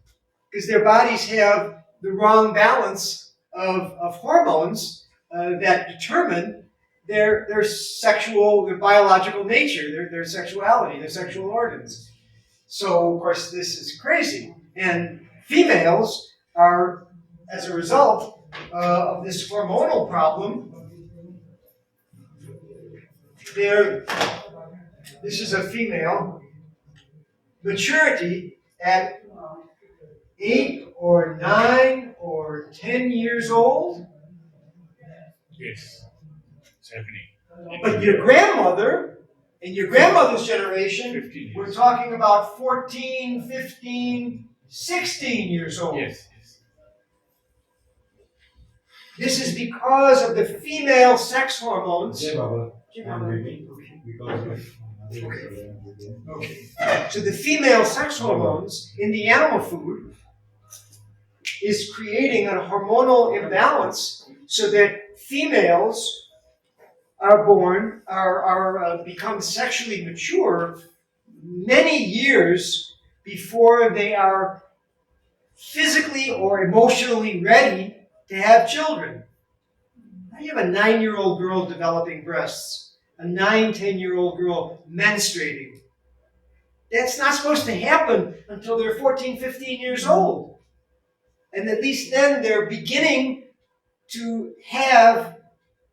because their bodies have the wrong balance of hormones that determine their biological nature, their sexuality, their sexual organs. So, of course, this is crazy. And females are, as a result of this hormonal problem, this is a female, maturity at 8 or 9 or 10 years old. Yes, it's happening. But your grandmother, in your grandmother's generation, 15 years. we're talking about 14, 15, 16 years old. Yes. This is because of the female sex hormones. Okay, Baba. Okay. I'm waiting because Okay. So the female sex hormones in the animal food is creating a hormonal imbalance so that females become sexually mature many years before they are physically or emotionally ready to have children. You have a 9-year-old girl developing breasts, a 9, 10-year-old girl menstruating. That's not supposed to happen until they're 14, 15 years old. And at least then they're beginning to have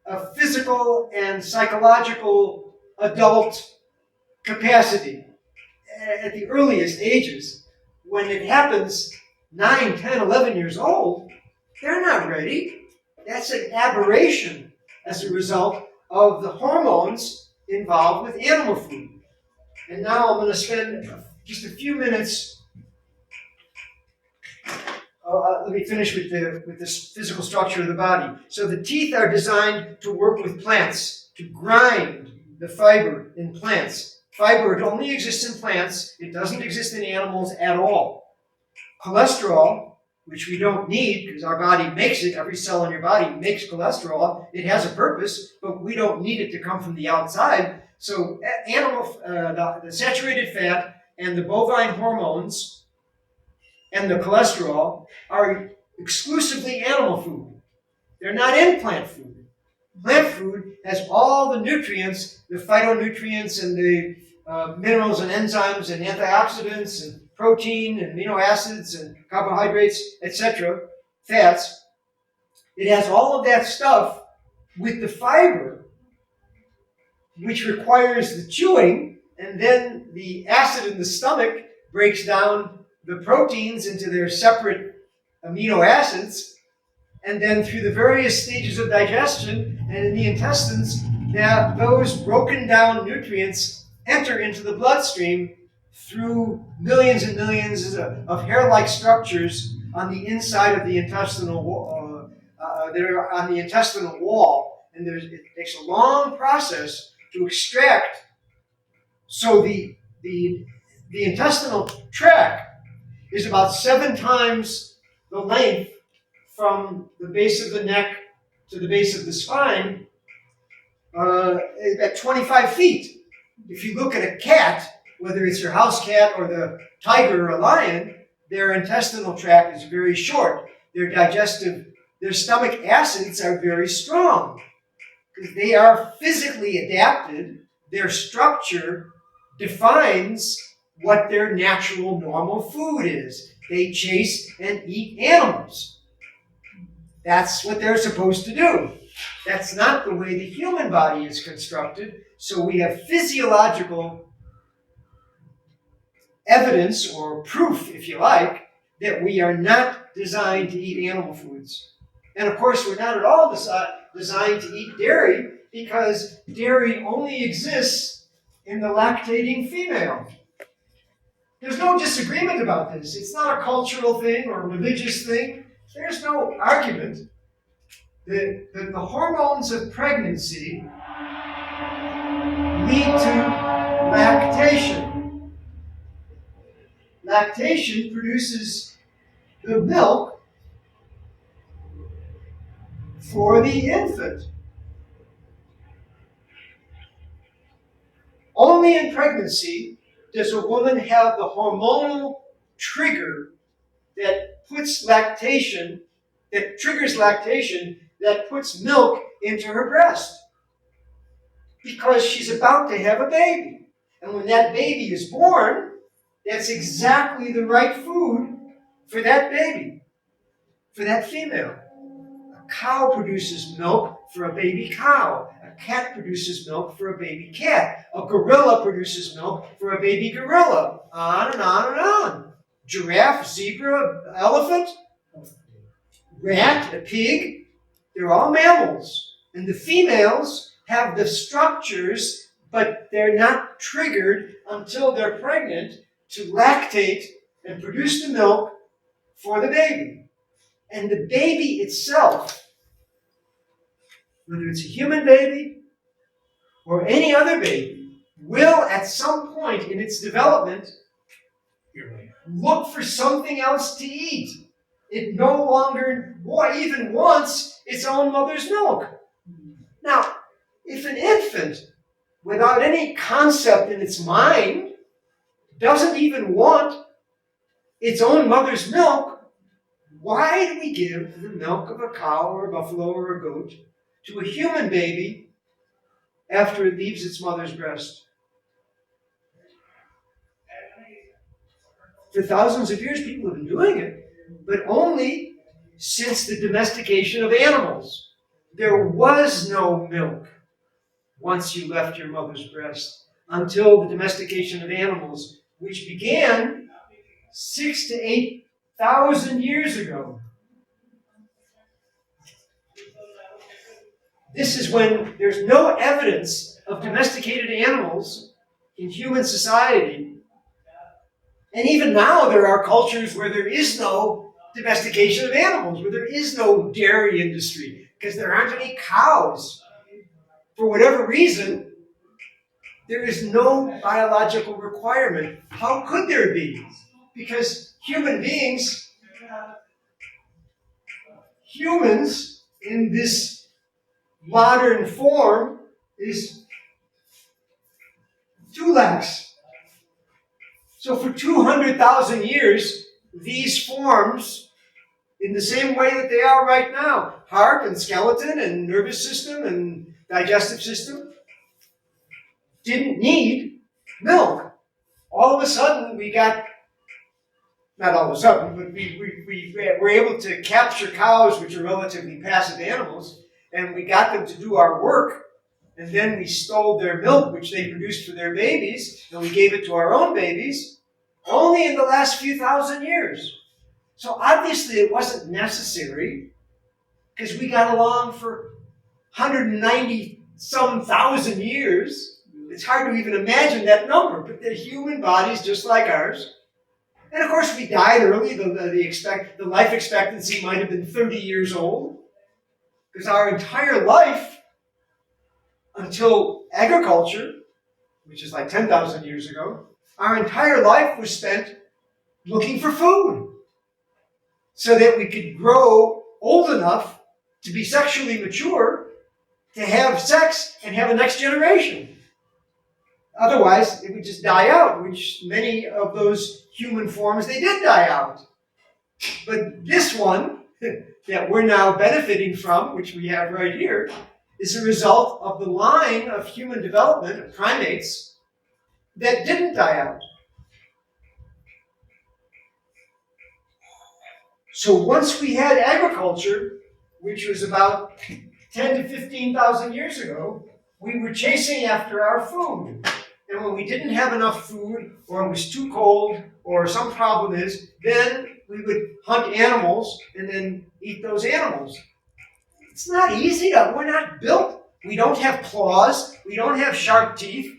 a physical and psychological adult capacity at the earliest ages. When it happens 9, 10, 11 years old, they're not ready. That's an aberration as a result of the hormones involved with animal food. And now I'm going to spend just a few minutes. Let me finish with this physical structure of the body. So the teeth are designed to work with plants, to grind the fiber in plants. Fiber only exists in plants. It doesn't exist in animals at all. Cholesterol, which we don't need because our body makes it, every cell in your body makes cholesterol. It has a purpose, but we don't need it to come from the outside. So the saturated fat and the bovine hormones and the cholesterol are exclusively animal food. They're not in plant food. Plant food has all the nutrients, the phytonutrients and the minerals and enzymes and antioxidants and protein and amino acids and carbohydrates, etc., fats. It has all of that stuff with the fiber, which requires the chewing, and then the acid in the stomach breaks down the proteins into their separate amino acids, and then through the various stages of digestion and in the intestines, that those broken down nutrients enter into the bloodstream through millions and millions of hair-like structures on the inside of the intestinal wall. They're on the intestinal wall, and it takes a long process to extract. So the intestinal tract is about 7 times the length from the base of the neck to the base of the spine, at 25 feet. If you look at a cat, whether it's your house cat or the tiger or a lion, their intestinal tract is very short. Their stomach acids are very strong because they are physically adapted. Their structure defines what their natural normal food is. They chase and eat animals. That's what they're supposed to do. That's not the way the human body is constructed. So we have physiological evidence, or proof, if you like, that we are not designed to eat animal foods. And of course, we're not at all designed to eat dairy, because dairy only exists in the lactating female. There's no disagreement about this. It's not a cultural thing or a religious thing. There's no argument that the hormones of pregnancy lead to lactation. Lactation produces the milk for the infant. Only in pregnancy does a woman have the hormonal trigger that triggers lactation, that puts milk into her breast. Because she's about to have a baby. And when that baby is born, that's exactly the right food for that baby, for that female. A cow produces milk for a baby cow. A cat produces milk for a baby cat. A gorilla produces milk for a baby gorilla. On and on and on. Giraffe, zebra, elephant, rat, a pig, they're all mammals. And the females have the structures, but they're not triggered until they're pregnant to lactate and produce the milk for the baby. And the baby itself, whether it's a human baby or any other baby, will at some point in its development look for something else to eat. It no longer even wants its own mother's milk. Now, if an infant, without any concept in its mind, doesn't even want its own mother's milk, why do we give the milk of a cow or a buffalo or a goat to a human baby after it leaves its mother's breast? For thousands of years, people have been doing it, but only since the domestication of animals. There was no milk once you left your mother's breast until the domestication of animals, which began 6,000 to 8,000 years ago. This is when there's no evidence of domesticated animals in human society. And even now there are cultures where there is no domestication of animals, where there is no dairy industry, because there aren't any cows. For whatever reason, there is no biological requirement. How could there be? Because humans in this modern form is too lax. So for 200,000 years, these forms, in the same way that they are right now, heart and skeleton and nervous system and digestive system, didn't need milk. All of a sudden, not all of a sudden, but we were able to capture cows, which are relatively passive animals, and we got them to do our work. And then we stole their milk, which they produced for their babies, and we gave it to our own babies, only in the last few thousand years. So obviously it wasn't necessary because we got along for 190 some thousand years. It's hard to even imagine that number, but they're human bodies just like ours. And of course, we died early. The life expectancy might have been 30 years old, because our entire life until agriculture, which is like 10,000 years ago, our entire life was spent looking for food so that we could grow old enough to be sexually mature, to have sex and have a next generation. Otherwise, it would just die out, which many of those human forms, they did die out. But this one that we're now benefiting from, which we have right here, is a result of the line of human development of primates that didn't die out. So once we had agriculture, which was about 10 to 15,000 years ago, we were chasing after our food. And when we didn't have enough food, or it was too cold, or some problem is, then we would hunt animals and then eat those animals. It's not easy. We're not built. We don't have claws. We don't have sharp teeth.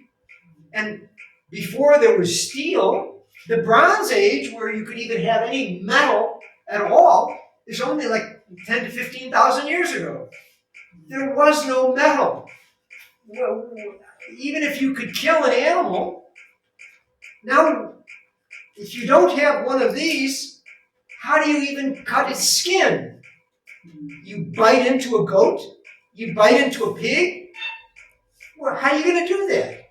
And before there was steel, the Bronze Age, where you could even have any metal at all, is only like 10 to 15,000 years ago. There was no metal. Well, even if you could kill an animal, now, if you don't have one of these, how do you even cut its skin? You bite into a goat? You bite into a pig? Well, how are you going to do that?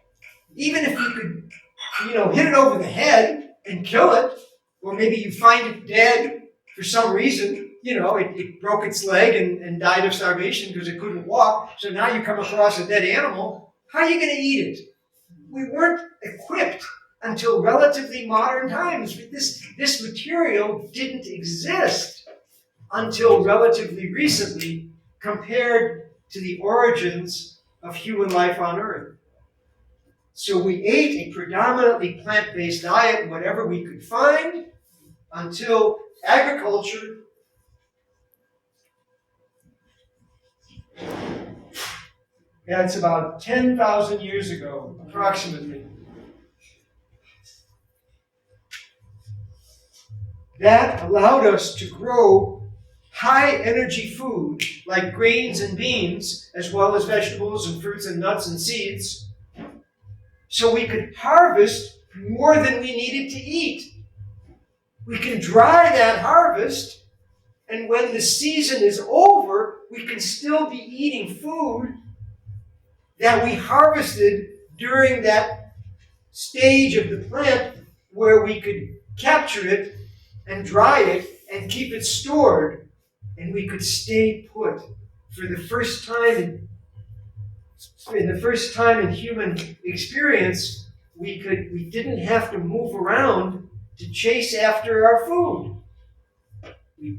Even if you could, hit it over the head and kill it, or maybe you find it dead for some reason, it broke its leg and died of starvation because it couldn't walk, so now you come across a dead animal, how are you going to eat it? We weren't equipped until relatively modern times. This material didn't exist until relatively recently compared to the origins of human life on Earth. So we ate a predominantly plant-based diet, whatever we could find, until agriculture that's about 10,000 years ago, approximately. That allowed us to grow high-energy food, like grains and beans, as well as vegetables and fruits and nuts and seeds, so we could harvest more than we needed to eat. We can dry that harvest, and when the season is over, we can still be eating food that we harvested during that stage of the plant where we could capture it and dry it and keep it stored, and we could stay put. For the first time in human experience, we didn't have to move around to chase after our food. We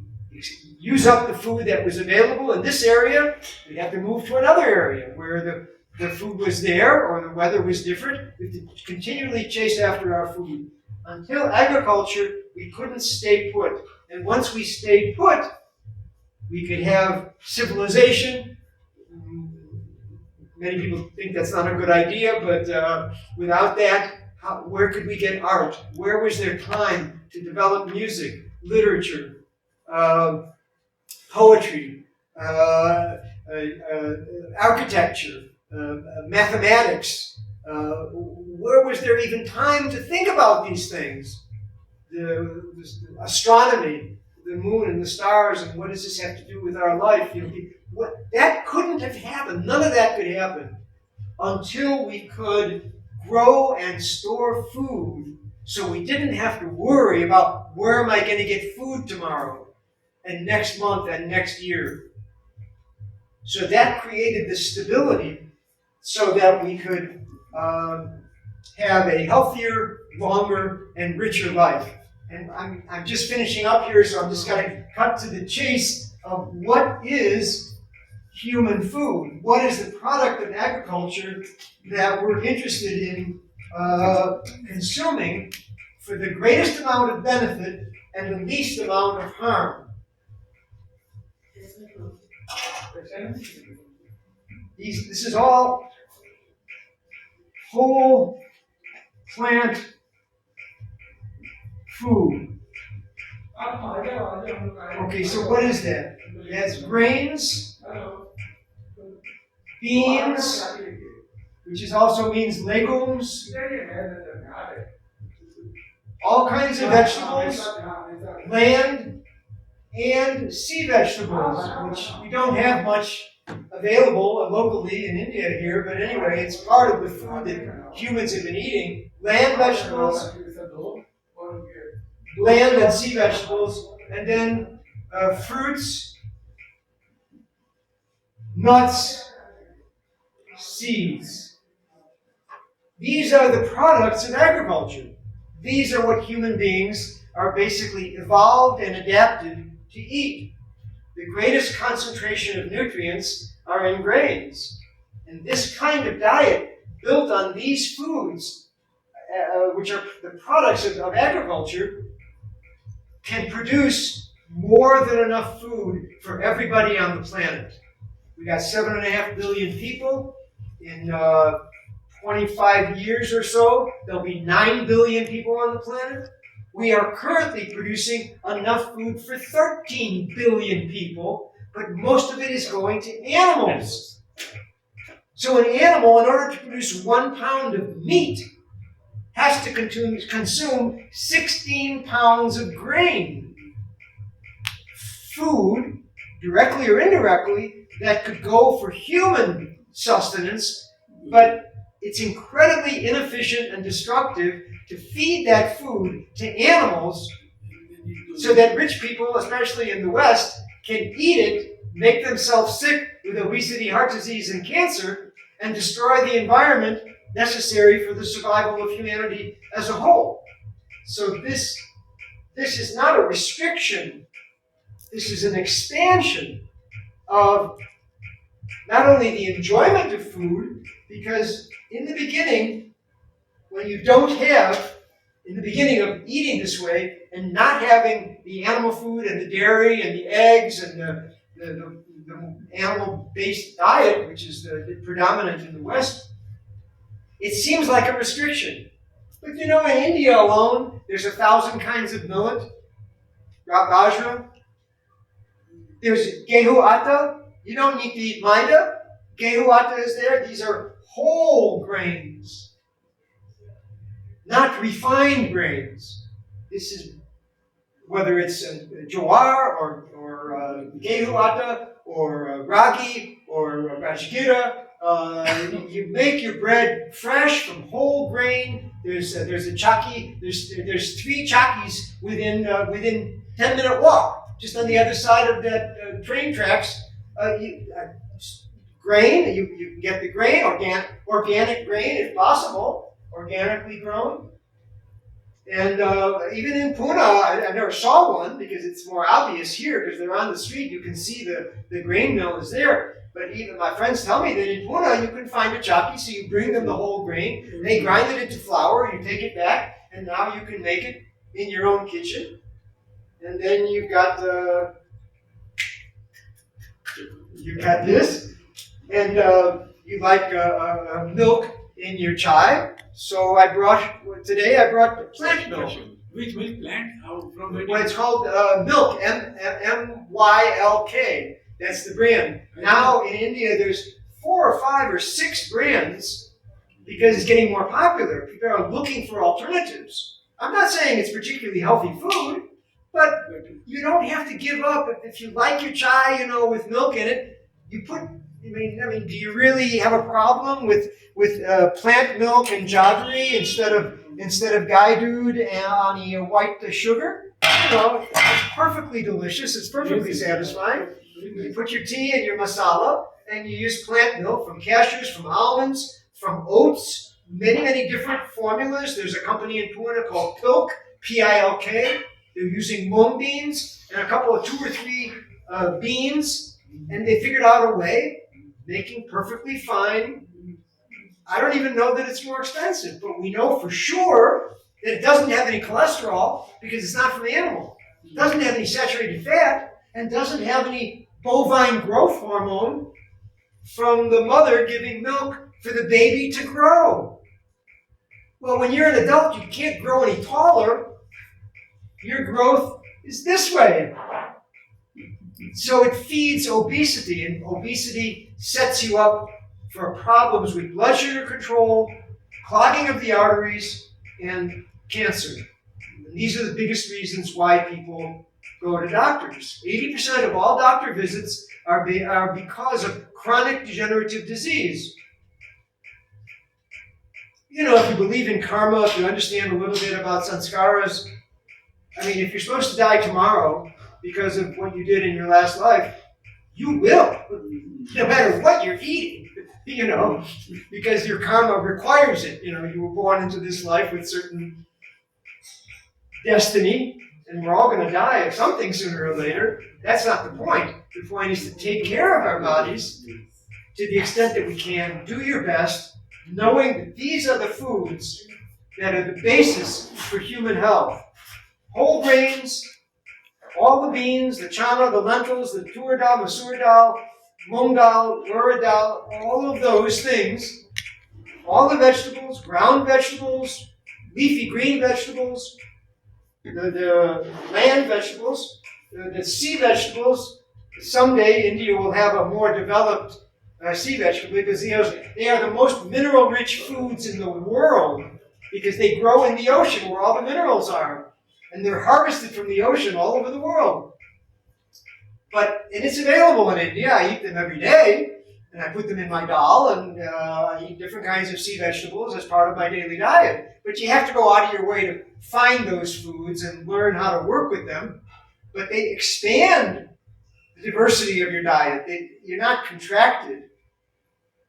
use up the food that was available in this area, we have to move to another area where the food was there or the weather was different. We have to continually chase after our food. Until agriculture, we couldn't stay put. And once we stayed put, we could have civilization. Many people think that's not a good idea, but without that, where could we get art? Where was there time to develop music, literature, poetry, architecture, mathematics? Where was there even time to think about these things? The astronomy, the moon and the stars, and what does this have to do with our life? That couldn't have happened. None of that could happen until we could grow and store food, so we didn't have to worry about where am I going to get food tomorrow and next month and next year. So that created the stability so that we could have a healthier, longer, and richer life. And I'm just finishing up here, so I'm just going to cut to the chase of what is human food. What is the product of agriculture that we're interested in consuming for the greatest amount of benefit and the least amount of harm? This is all whole plant food. Okay, so what is that? That's grains, beans, which also means legumes, all kinds of vegetables, land, and sea vegetables, which we don't have much available locally in India here, but anyway, it's part of the food that humans have been eating. Land vegetables, land and sea vegetables, and then fruits, nuts, seeds. These are the products of agriculture. These are what human beings are basically evolved and adapted to eat. The greatest concentration of nutrients are in grains. And this kind of diet, built on these foods, which are the products of agriculture, can produce more than enough food for everybody on the planet. We got 7.5 billion people. In 25 years or so, there'll be 9 billion people on the planet. We are currently producing enough food for 13 billion people, but most of it is going to animals. So an animal, in order to produce 1 pound of meat, has to consume 16 pounds of grain. Food, directly or indirectly, that could go for human sustenance, but it's incredibly inefficient and destructive to feed that food to animals so that rich people, especially in the West, can eat it, make themselves sick with obesity, heart disease, and cancer, and destroy the environment necessary for the survival of humanity as a whole. So this is not a restriction. This is an expansion of not only the enjoyment of food, because in the beginning, when you don't have, in the beginning of eating this way and not having the animal food and the dairy and the eggs and the animal-based diet, which is the predominant in the West, it seems like a restriction. But you know, in India alone, there's 1,000 kinds of millet, bajra. There's gehu atta. You don't need to eat maida. Gehu atta is there. These are whole grains, not refined grains. This is whether it's jowar or gehu atta or ragi or rajgira. You make your bread fresh from whole grain. There's a chakki. There's 3 chakkis within 10-minute walk, just on the other side of that train tracks. Grain. You can get the grain, organic grain if possible, organically grown. And even in Pune, I never saw one because it's more obvious here because they're on the street. You can see the grain mill is there. But even my friends tell me that in Pune, you can find a chakki, so you bring them the whole grain. They grind it into flour, you take it back, and now you can make it in your own kitchen. And then you've got this, and you like milk in your chai. So today I brought plant milk. Which milk plant? How from where? Well, it's called Milk, MYLK. That's the brand. Now in India, there's 4 or 5 or 6 brands because it's getting more popular. People are looking for alternatives. I'm not saying it's particularly healthy food, but you don't have to give up. If you like your chai, with milk in it, you put. I mean, do you really have a problem with plant milk and jaggery instead of gai dude on the white sugar? It's perfectly delicious. It's perfectly satisfying. You put your tea and your masala, and you use plant milk from cashews, from almonds, from oats, many different formulas. There's a company in Pune called Pilk, P-I-L-K. They're using mung beans and a couple of 2 or 3 beans, and they figured out a way, making perfectly fine. I don't even know that it's more expensive, but we know for sure that it doesn't have any cholesterol because it's not from the animal. It doesn't have any saturated fat and doesn't have any bovine growth hormone from the mother giving milk for the baby to grow. Well, when you're an adult, you can't grow any taller. Your growth is this way. So it feeds obesity, and obesity sets you up for problems with blood sugar control, clogging of the arteries, and cancer. And these are the biggest reasons why people go to doctors. 80% of all doctor visits are because of chronic degenerative disease. You know, if you believe in karma, if you understand a little bit about sanskaras, I mean, if you're supposed to die tomorrow because of what you did in your last life, you will, no matter what you're eating, you know, because your karma requires it. You know, you were born into this life with certain destiny, and we're all going to die of something sooner or later. That's not the point. The point is to take care of our bodies to the extent that we can, do your best, knowing that these are the foods that are the basis for human health. Whole grains, all the beans, the chana, the lentils, the tur dal, masoor dal, mung dal, urad dal, all of those things, all the vegetables, ground vegetables, leafy green vegetables, the land vegetables, the sea vegetables. Someday India will have a more developed sea vegetable because they are the most mineral-rich foods in the world because they grow in the ocean where all the minerals are. And they're harvested from the ocean all over the world. And it's available in India. I eat them every day, and I put them in my dal, and I eat different kinds of sea vegetables as part of my daily diet. But you have to go out of your way to find those foods and learn how to work with them. But they expand the diversity of your diet. You're not contracted.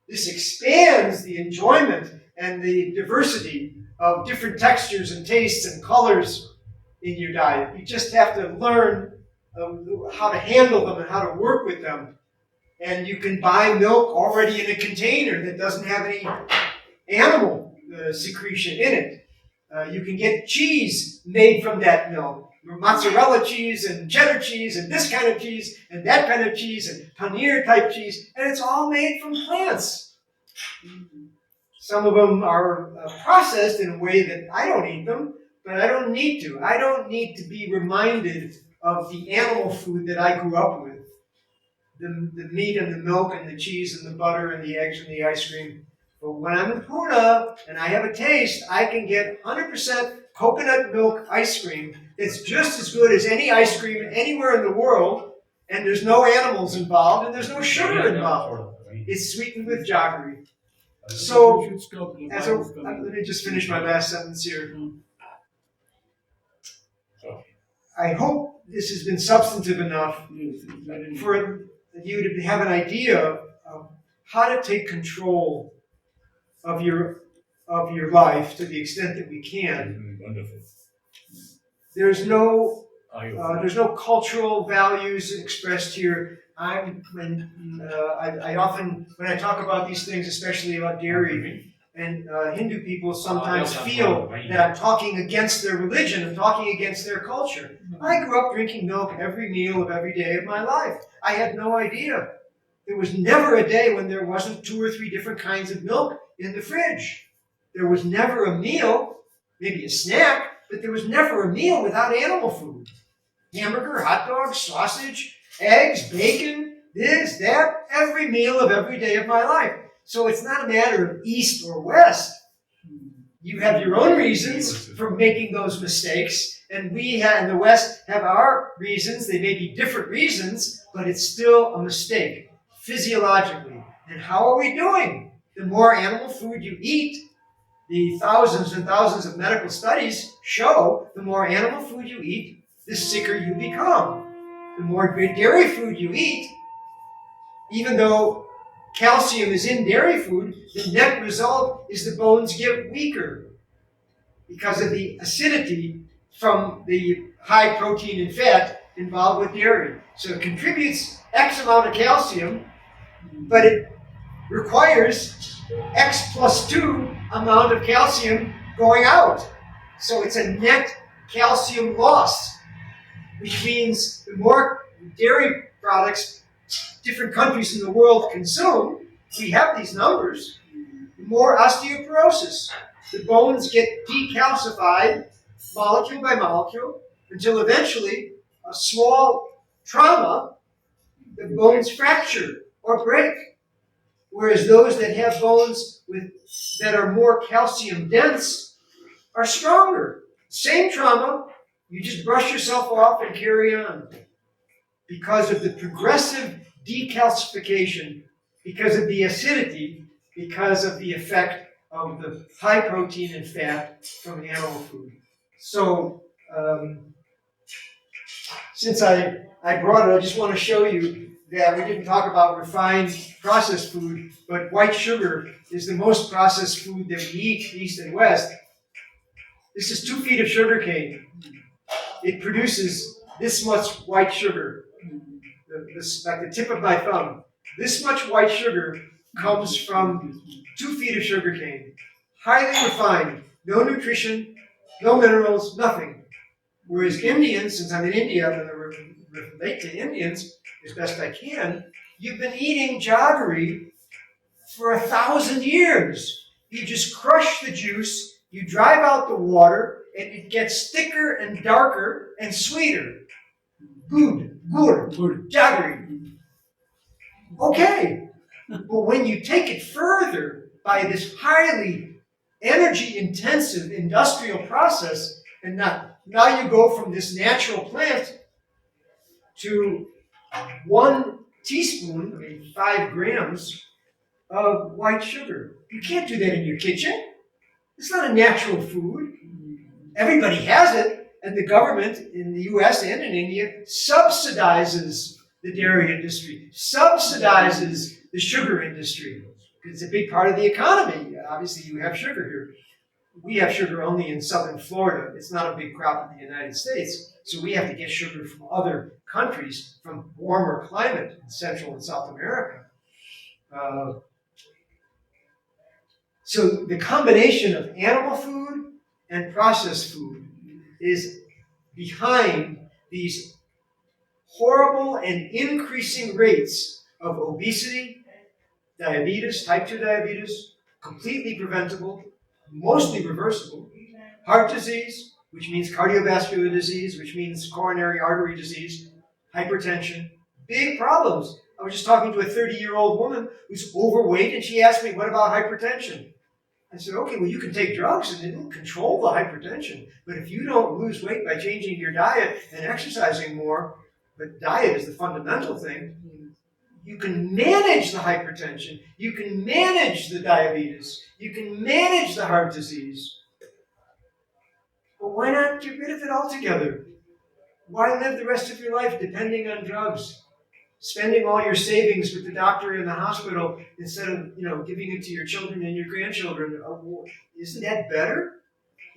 This expands the enjoyment and the diversity of different textures and tastes and colors in your diet. You just have to learn how to handle them and how to work with them. And you can buy milk already in a container that doesn't have any animal secretion in it. You can get cheese made from that milk. Mozzarella cheese and cheddar cheese and this kind of cheese and that kind of cheese and paneer type cheese. And it's all made from plants. Some of them are processed in a way that I don't eat them. But I don't need to. I don't need to be reminded of the animal food that I grew up with. The meat and the milk and the cheese and the butter and the eggs and the ice cream. But when I'm in Pune and I have a taste, I can get 100% coconut milk ice cream that's just as good as any ice cream anywhere in the world, and there's no animals involved and there's no sugar involved. It's sweetened with jaggery. So, let me just finish my last sentence here. I hope this has been substantive enough for you to have an idea of how to take control of your life to the extent that we can. Wonderful. There's no cultural values expressed here. I often, when I talk about these things, especially about dairy, and Hindu people sometimes feel that I'm talking against their religion, I'm talking against their culture. I grew up drinking milk every meal of every day of my life. I had no idea. There was never a day when there wasn't 2 or 3 different kinds of milk in the fridge. There was never a meal, maybe a snack, but there was never a meal without animal food. Hamburger, hot dog, sausage, eggs, bacon, this, that, every meal of every day of my life. So it's not a matter of east or west. You have your own reasons for making those mistakes, and we in the West have our reasons. They may be different reasons, but it's still a mistake, physiologically. And how are we doing? The more animal food you eat, the thousands and thousands of medical studies show the more animal food you eat, the sicker you become. The more dairy food you eat, even though calcium is in dairy food, the net result is the bones get weaker because of the acidity from the high protein and fat involved with dairy. So it contributes X amount of calcium, but it requires X plus 2 amount of calcium going out. So it's a net calcium loss, which means the more dairy products different countries in the world consume, we have these numbers, the more osteoporosis. The bones get decalcified molecule by molecule until eventually a small trauma, the bones fracture or break. Whereas those that have bones that are more calcium dense are stronger. Same trauma, you just brush yourself off and carry on. Because of the progressive decalcification, because of the acidity, because of the effect of the high protein and fat from animal food. So, since I brought it, I just want to show you that we didn't talk about refined processed food, but white sugar is the most processed food that we eat, east and west. This is 2 feet of sugar cane. It produces this much white sugar, like the tip of my thumb. This much white sugar comes from 2 feet of sugar cane. Highly refined, no nutrition, no minerals, nothing. Whereas Indians, since I'm in India, I'm going to relate to Indians as best I can, you've been eating jaggery for 1,000 years. You just crush the juice, you drive out the water, and it gets thicker and darker and sweeter. Good, jaggery. Okay, but when you take it further by this highly energy-intensive industrial process, and now you go from this natural plant to 1 teaspoon, 5 grams of white sugar. You can't do that in your kitchen. It's not a natural food. Everybody has it, and the government in the US and in India subsidizes the dairy industry, subsidizes the sugar industry. It's a big part of the economy. Obviously, you have sugar here. We have sugar only in southern Florida. It's not a big crop in the United States. So we have to get sugar from other countries, from warmer climate in Central and South America. So the combination of animal food and processed food is behind these horrible and increasing rates of obesity, diabetes, type 2 diabetes, completely preventable, mostly reversible, heart disease, which means cardiovascular disease, which means coronary artery disease, hypertension, big problems. I was just talking to a 30-year-old woman who's overweight, and she asked me, what about hypertension? I said, okay, well, you can take drugs and it'll control the hypertension. But if you don't lose weight by changing your diet and exercising more, but diet is the fundamental thing, you can manage the hypertension, you can manage the diabetes, you can manage the heart disease. But why not get rid of it altogether? Why live the rest of your life depending on drugs? Spending all your savings with the doctor in the hospital instead of, giving it to your children and your grandchildren. Isn't that better?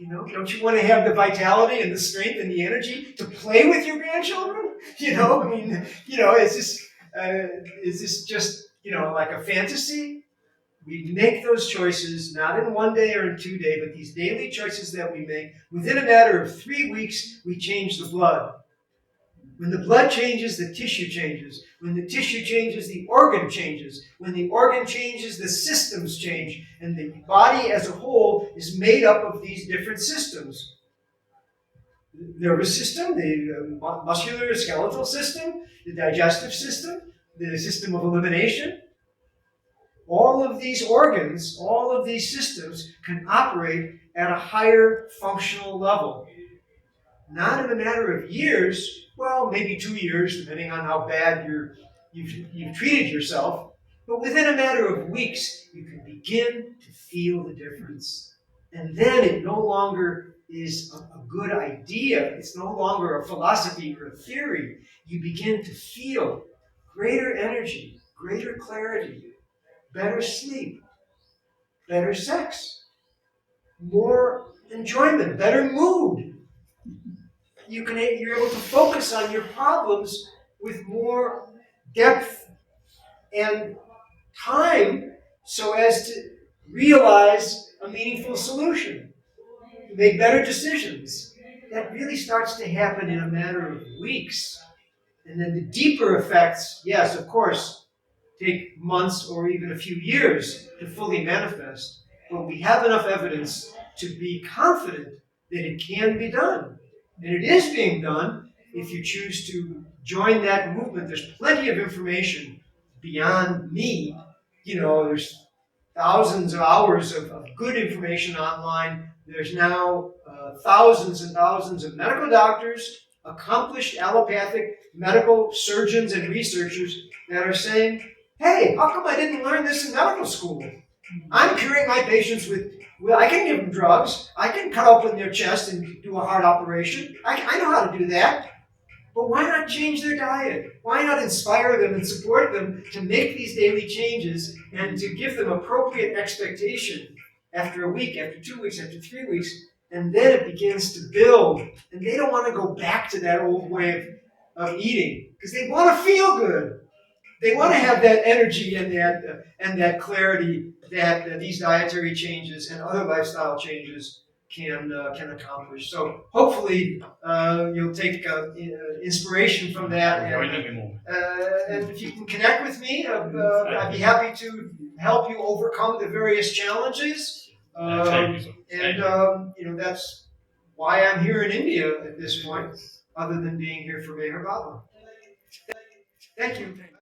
Don't you want to have the vitality and the strength and the energy to play with your grandchildren? Is this just, like a fantasy? We make those choices, not in 1 day or in 2 days, but these daily choices that we make. Within a matter of 3 weeks, we change the blood. When the blood changes, the tissue changes. When the tissue changes, the organ changes. When the organ changes, the systems change. And the body as a whole is made up of these different systems. The nervous system, the muscular skeletal system, the digestive system, the system of elimination. All of these organs, all of these systems can operate at a higher functional level. Not in a matter of years, well, maybe 2 years, depending on how bad you've treated yourself, but within a matter of weeks, you can begin to feel the difference. And then it no longer is a good idea. It's no longer a philosophy or a theory. You begin to feel greater energy, greater clarity, better sleep, better sex, more enjoyment, better mood. You're able to focus on your problems with more depth and time so as to realize a meaningful solution, make better decisions. That really starts to happen in a matter of weeks. And then the deeper effects, yes, of course, take months or even a few years to fully manifest. But we have enough evidence to be confident that it can be done. And it is being done if you choose to join that movement. There's plenty of information beyond me. You know, there's thousands of hours of good information online. There's now thousands and thousands of medical doctors, accomplished allopathic medical surgeons and researchers that are saying, hey, how come I didn't learn this in medical school? I'm curing my patients with, well, I can give them drugs. I can cut open their chest and do a heart operation. I know how to do that. But why not change their diet? Why not inspire them and support them to make these daily changes and to give them appropriate expectation after a week, after 2 weeks, after 3 weeks, and then it begins to build. And they don't want to go back to that old way of eating because they want to feel good. They want to have that energy and that clarity that these dietary changes and other lifestyle changes can accomplish. So hopefully you'll take inspiration from that, Joining the movement. and if you can connect with me, I'd be happy to help you overcome the various challenges. Thank you, sir. Thank you. You know, that's why I'm here in India at this point, other than being here for Meherabad. Thank you.